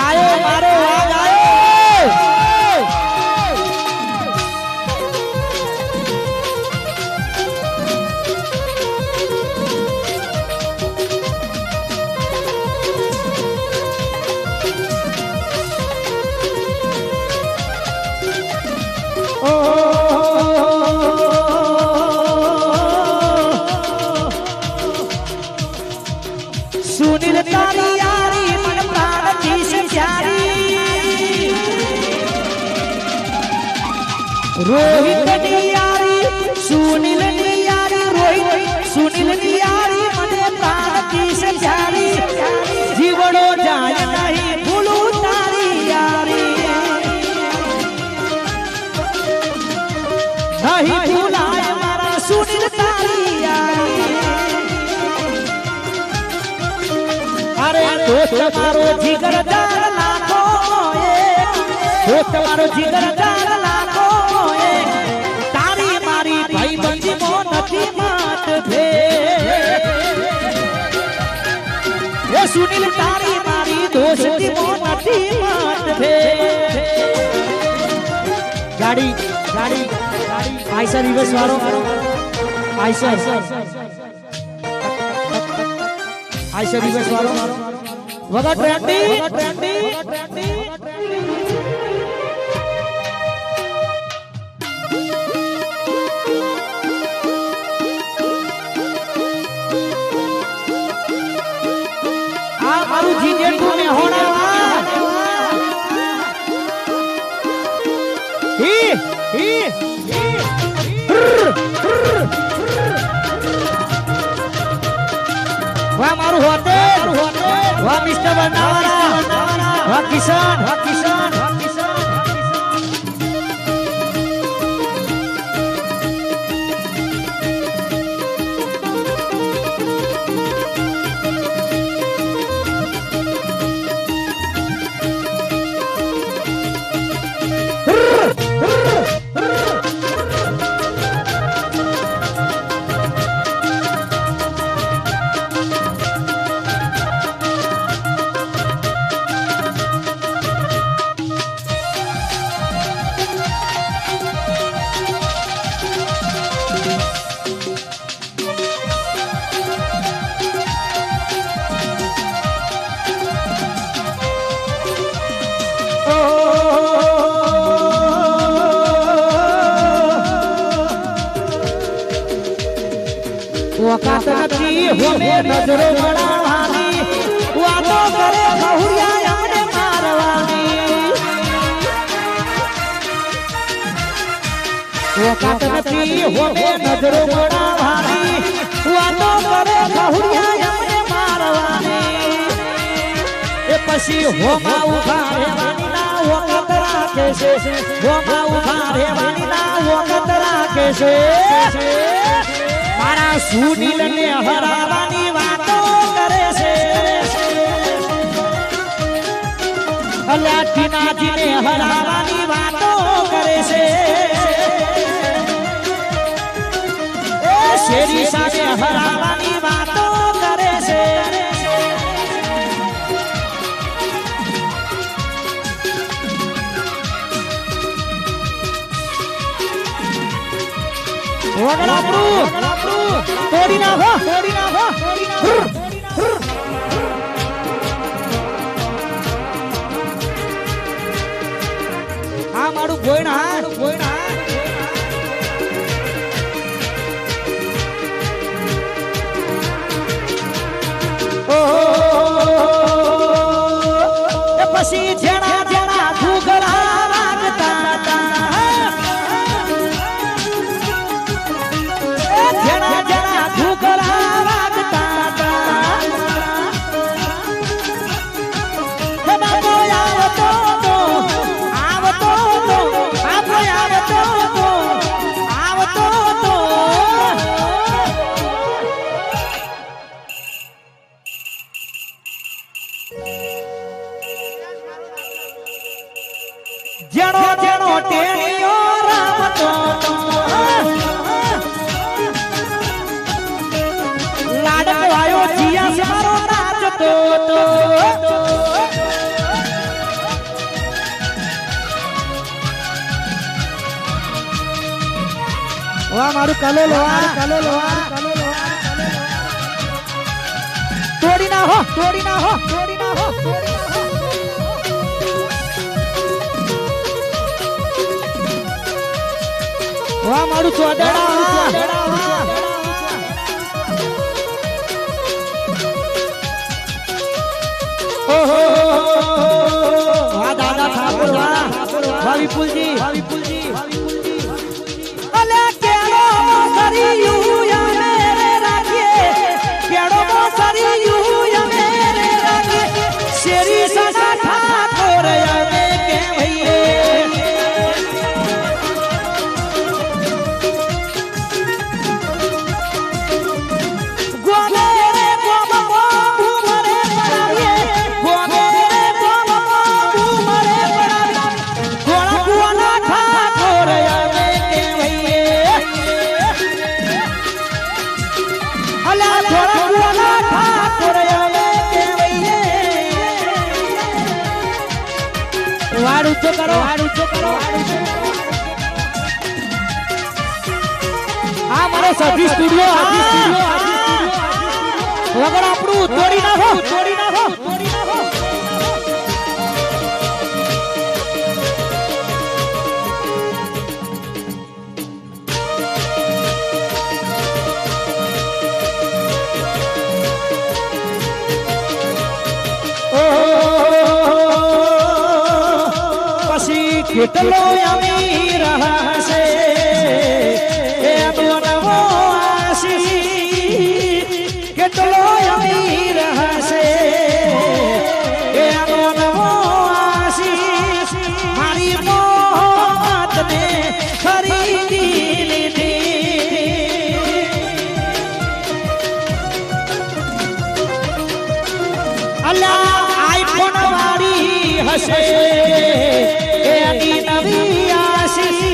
આયો મારો વાગ આયો રોહિત ની યારી સુનિલ ની યારી રોહિત સુનિલ ની યારી મને પ્રાણથી છે પ્યારી જીવડો જાય નહીં ભૂલું તારી યારી નહીં ભૂલાય મારા સુનિલ તારી યારી અરે દોસ્ત મારો જીગર જાન લાખો દોસ્ત મારો જીગર જાન લાખો તારી મારી ભાઈબંધી મો નથી માત ભે એ સુનિલ તારી મારી દોસ્તી મો નથી માત ભે ગાડી ગાડી આઈસર દિવસ વાળો આઈસર આઈસર દિવસ વાળો વગર ટ્રેન્ડી આ મારું જીજેઠું ને હોણા હી વાહ મારું હોટેલ વાહ મિસ્ટર બનાવાના વાહ કિશન વખત નથી હોમે નજરો બનાવવાની વાતો કરે બહુરિયા અમને મારવાની વખત નથી હોમે નજરો બનાવવાની વાતો કરે બહુરિયા અમને મારવાની એ પછી હોમા ઉભા રહેવાની ના વખત રાખે છે હોમા ઉભા રહેવાની ના વખત રાખે છે મારા સુનિલ ને હરાવાની વાતો કરે છે અલ્યા ટીનાજી ને હરાવાની વાતો કરે છે એ શેરી સાથે હરાવાની વાતો કરે છે તોડી નાખો હા મારું ભોયણા એ પછી જેણા જેણા ઘૂઘરા વાગતા જેણો જેણો ટેણીઓ રામતો લાડક વાયો જીયા સે મારો નાચતો વાહ મારું કલો લોહાર તોડી ના હો વાહ મારું ચોદડા ઓહો વાહ દાદા ઠાકોર વાહ વિપુલજી અલ્યા કેળો સરિયું અમે રે રાખીએ કેળો સરિયું અમે રે રાખીએ શેરી સદા ઠાકોર અમે કહેવાઈએ આ મારો સભી સ્ટુડિયો વગર આપણું તોડી નાખો કેટલો અમીર હશે એનો નવો આશી કેટલો અમીર હશે એનો નવો આશી મારી મોહબ્બતને ખરીદી લીધી અલ્લા આઈફોન વાળી હશે નવી આશી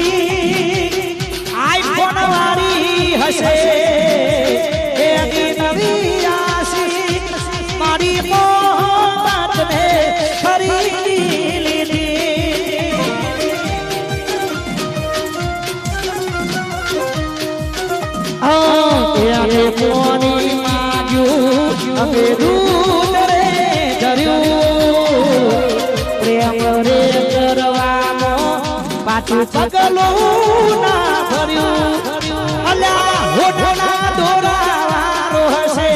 આઈફોન વાળી હશે એની નવી આશી મારી મોહબ્બતને ખરીદી લીધી અમે પોની માગ્યું અમે દૂધ રે ધર્યું પ્રેમ રે પાછું પગલું ના ભર્યું અલ્યા હોઠના દોરાવારો હશે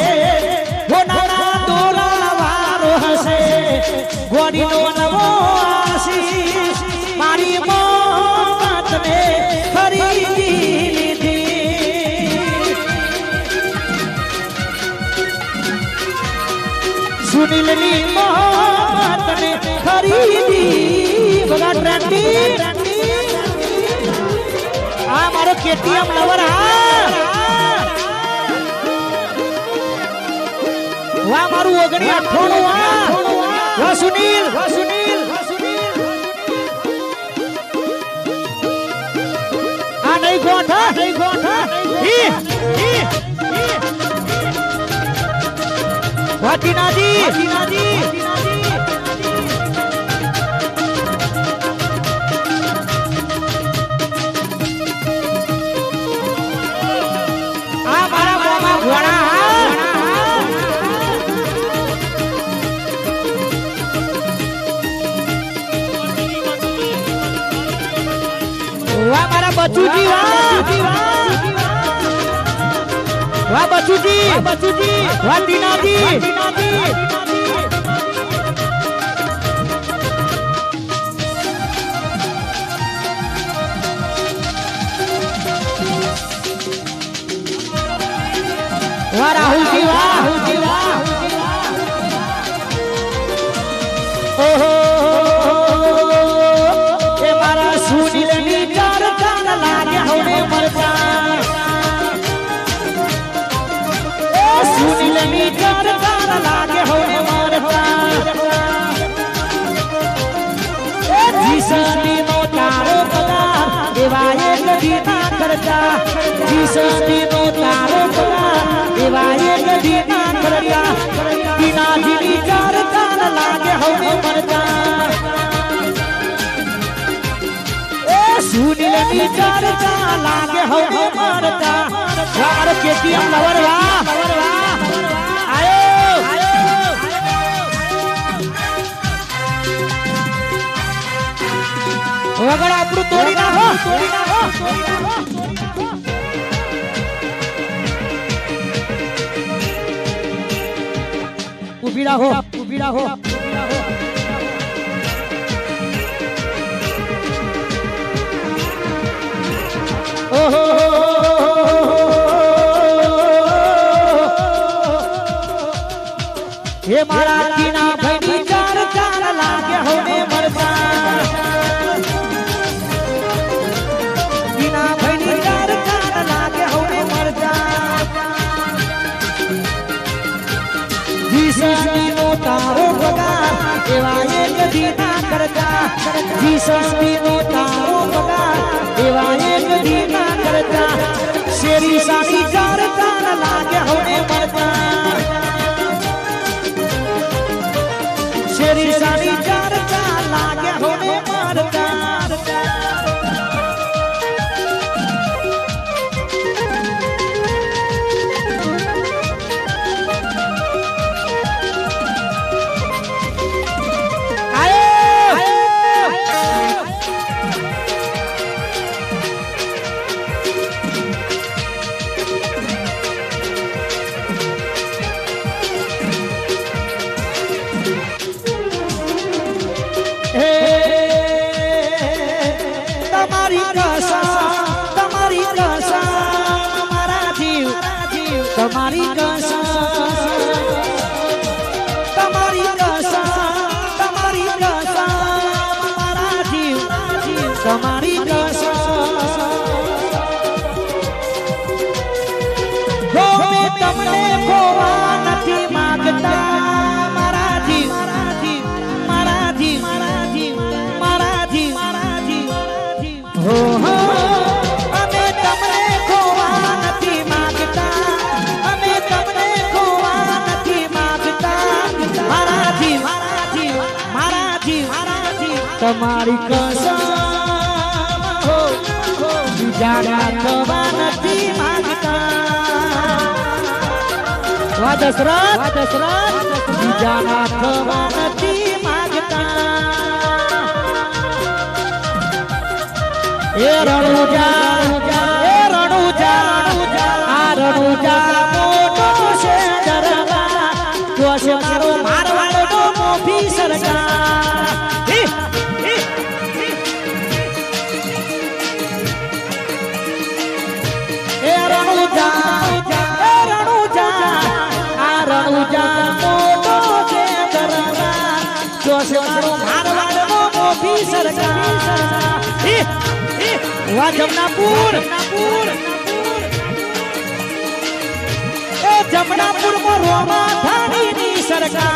હોઠના દોરાવારો હશે ગોરીનો નવો આશીષ મારી મોહબ્બતને ખરીદી લીધી સુનિલની મોહબ્બતને ખરીદી બગા ટ્રેન્ડી આ મારો કેટીએમ લવર વાહ મારું 1998 વાહ સુનિલ આ નહીં ગોઠા વાહ ટીનાજી बचूजी वाह बचूजी वाह टीनाजी वाह राहुल जी वाह ओहो ए मारा सुनील नी लागे होने मरता ए सुनील मीटर लागे होने मरता ए जीसनी नो तारो पगा देवाये गदी ना करता जीसनी नो तारो पगा देवाये गदी ना करता बिना जिनी करता लागे होने मरता सुनील मीटर लागे हो मरता हमारे केटीएम लवर वाह आयो वगड़ આપણું તોડી નાખો ઊભી રાખો ओहो હે મારા ટીના ભાઈની ચાર ચાર લાગે હોને મરતા ટીના ભાઈની ચાર ચાર લાગે હોને મરતા જીસસની નો તારો પગાર એવા એક દીના કરતા જીસસની નો તારો પગાર એવા એક દીના કરતા શેરી સાડી ચાર ચાર લાગે હોને મરતા શેરી સાડી ચાર ચાર લાગે હોને મરતા તમારી કસમ મારા જીવ તમારી કસમ હો મેં તમને ખોવા નથી માંગતા મારા જીવ મારા જીવ મારા જીવ હો હો અમે તમને ખોવા નથી માંગતા તમારી કસમ હો બીજા થવા નથી માંગતા વા દશરથ બીજા થવા નથી માંગતા એ રણુજા આ રણુજા મોટો છે દરબાર તો છે મારો મારવાડો મોભી સરકાર જમનાપુર એ જમનાપુર માં રોમા ધાણીની સરકાર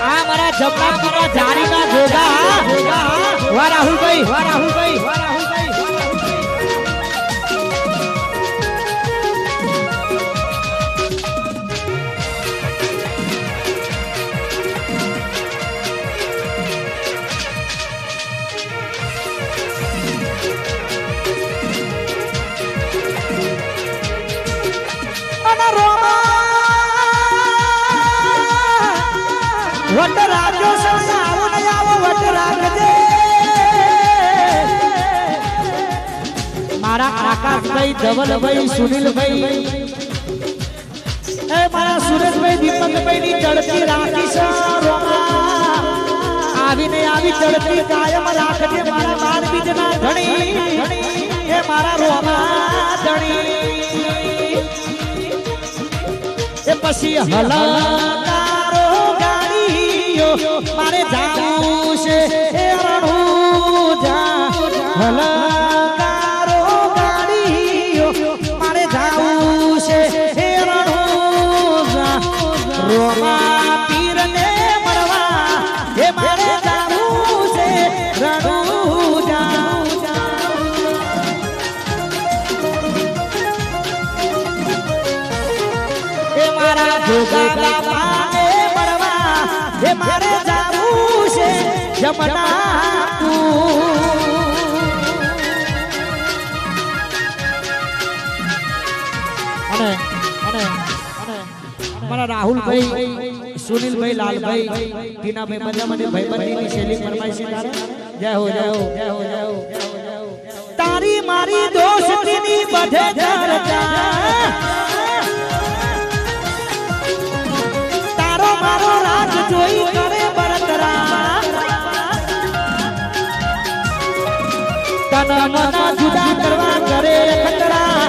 આ મારા જમનાપુર ના ધારીના જોગા વા રાહુલભાઈ વટ રાજો આવો ને આવો વટ રાખજે મારા આકાશભાઈ ધવલભાઈ સુનિલભાઈ એ મારા સુરેશભાઈ દીપકભાઈ ની ચડતી રાખી છે આવીને આવી ચડતી કાયમ રાખજે મારા બાર બીજના ધણી એ મારા રોમા ધણી એ પછી હલાકારો મારે જાવું છે એ રણુજા હલકારો ગાડીઓ મારે જાવું છે એ રણુજા રોમા પીરને મળવા એ મારે જાવું છે રણુજા એ મારા જોગા બાપાને મળવા એ મારે જાવું છે જમનાપુર અને મારા રાહુલભાઈ સુનિલભાઈ લાલભાઈ ટીનાભાઈ બધા મને ભાઈબંધીની શૈલી ફરમાઈશી તારે જય હો તારી મારી દોસ્તીની બધે ચર્ચા તારો મારો રાજ જોઈ કરે બળતરા તન મન જુદા કરવા કરે ખતરા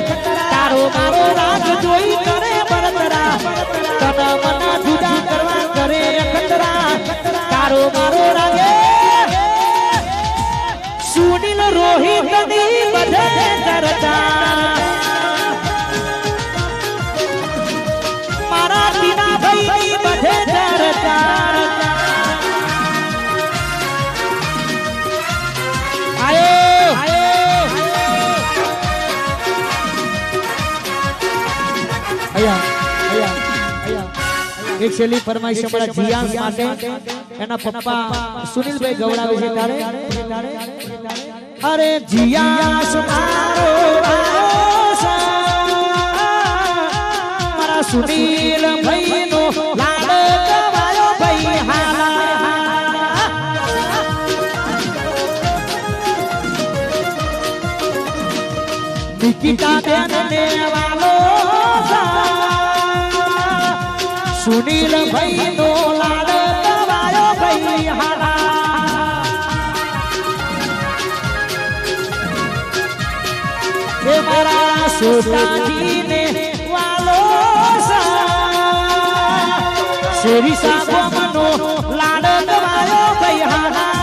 તારો મારો રાજ જોઈ કરે બળતરા ભક્તની બધે ચર્ચા મારા ટીના ભાઈની બધે ચર્ચા એક છેલ્લી ફરમાઈશ અમારા જીયાસ માટે એના પપ્પા સુનિલભાઈ ગવડાવે છે તારે અરે જીયાસ મારો મારા સુનિલ ભાઈનો લાડ ગવાયો ભાઈ હા નિકિતા બેન ને વાલો સુનિલ ભાઈ નો લાડ ગવાયો ભાઈ હાલા એ મારા સોટાજી ને વાલો શેરી સાગમનો લાડ ગવાયો ભાઈ હાલા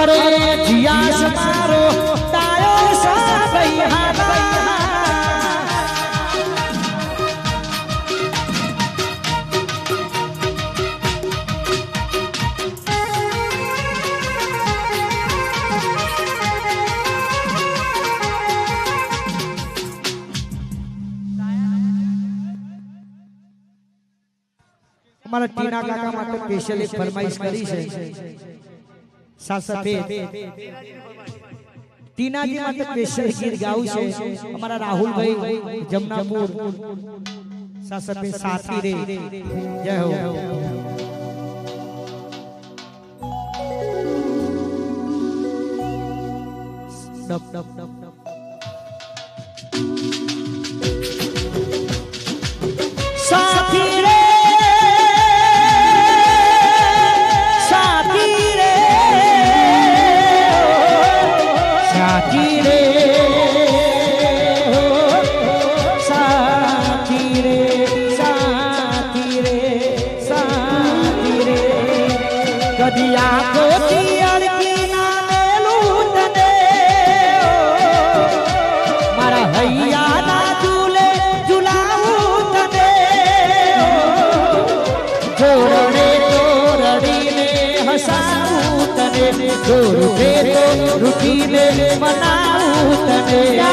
અરે જીયાસ મારો તાયો સા ભાઈ હાલા हमारा टीना काका માટે સ્પેશિયલ એક ફરમાઈશ કરી છે સાથે ટીનાજી માટે સ્પેશિયલ ગીત ગાવું છે અમારા રાહુલભાઈ જમનાપુર સાથે સાથી રે જય હો ડબ ડબ ડબ સાથી રે કદિયા કોતી અડકી ના મેલું તને મારા હૈયા ના ઝૂલે ઝુલાવું તને જોરડે જોરડીને હસાવું તને જોરડે તો રૂઠીને મનાવું તને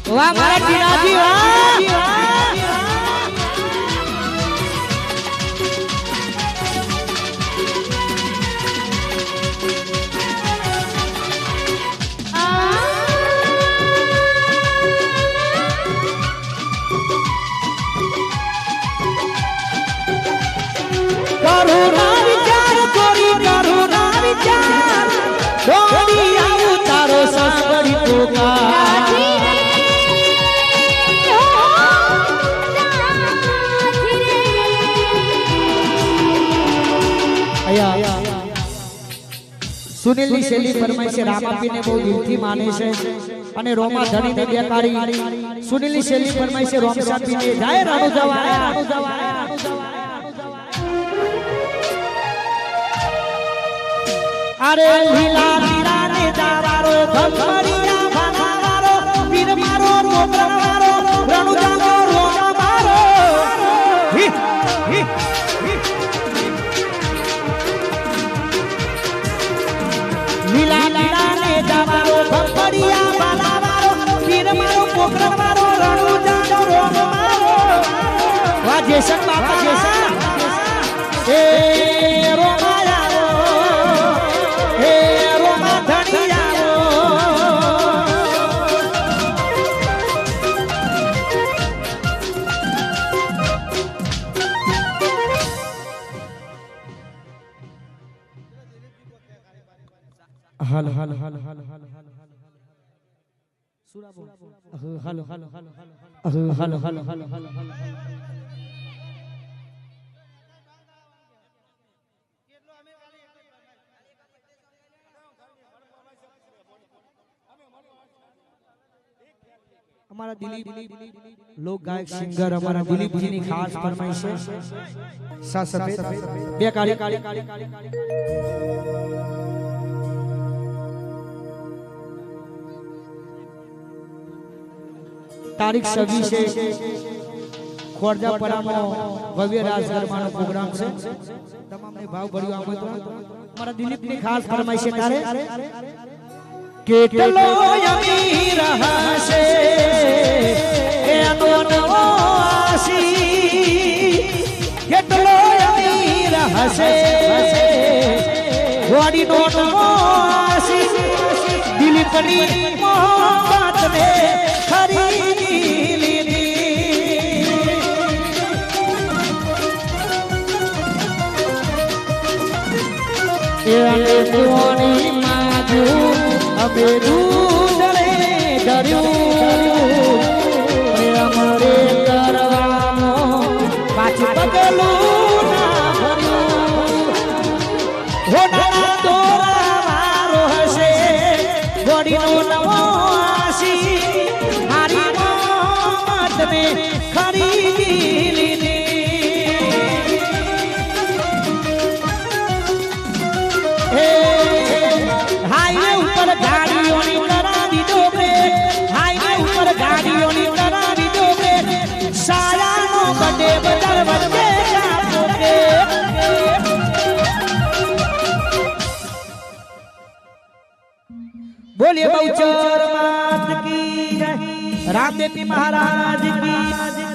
वाह मारा टीनाजी वाह करुणा विचार कोरी करुणा विचार कोरी आऊ तारो सांभળી पुकार સુનિલ ની શૈલી ફરમાઈ છે રામાપી ને બહુ દિલથી માને છે અને રોમા ધણી ને બેકારી સુનિલ ની શૈલી ફરમાઈ છે રોમસાપી ને જાય રાણુ જવા અરે લીલા લીલા ને દાવારો ભમરિયા ભણાવારો પીર મારો મોગરા મારો રાણુ જાગો રોમા મારો હી હી લીલા લીલા ને દાવારો ભમરિયા ભણાવારો પીર મારો મોગરા મારો રાણુ જાગો રોમા મારો વાહ જેસન બાપા જેસન એ રોમા हल हल हल हल हल हल सुरा बोल हल हल हल હલો હલો हमारा दिलीप लोक गायक सिंगर हमारा दिलीप जी ની ખાસ ફરમાઈશ છે સા સફેદ બે કાળી તારીખ 26 છે ખોરજા પરામાં ભવ્ય રાસ ગરબાનો પ્રોગ્રામ છે તમામને ભાવ ભર્યું આમંત્રણ हमारा दिलीप ની ખાસ ફરમાઈશ છે તારે કેટલો અમીર હશે એનો નવો આશી કેટલો અમીર હશે ઘોડી નો નવો આશી દિલીપની મોહબ્બત ને ખરીદી લીધી એ કોની માજુ अबे दूधरे डर्યું अमरे करवामो पाछું પગલું ના ભર્યું હોના દોરા મારો હશે ગોડીનો નવો આશી મારી મોહબ્બત ને ખરીદી લીધી હે હાઈવે ઉપર ગાડીઓની કરાવી દો બે હાઈવે ઉપર ગાડીઓની કરાવી દો બે સાયાનો બડે બદર વચ્ચે કાપો કે બોલીએ બહુચર માત કી જય રામદેવ महाराज की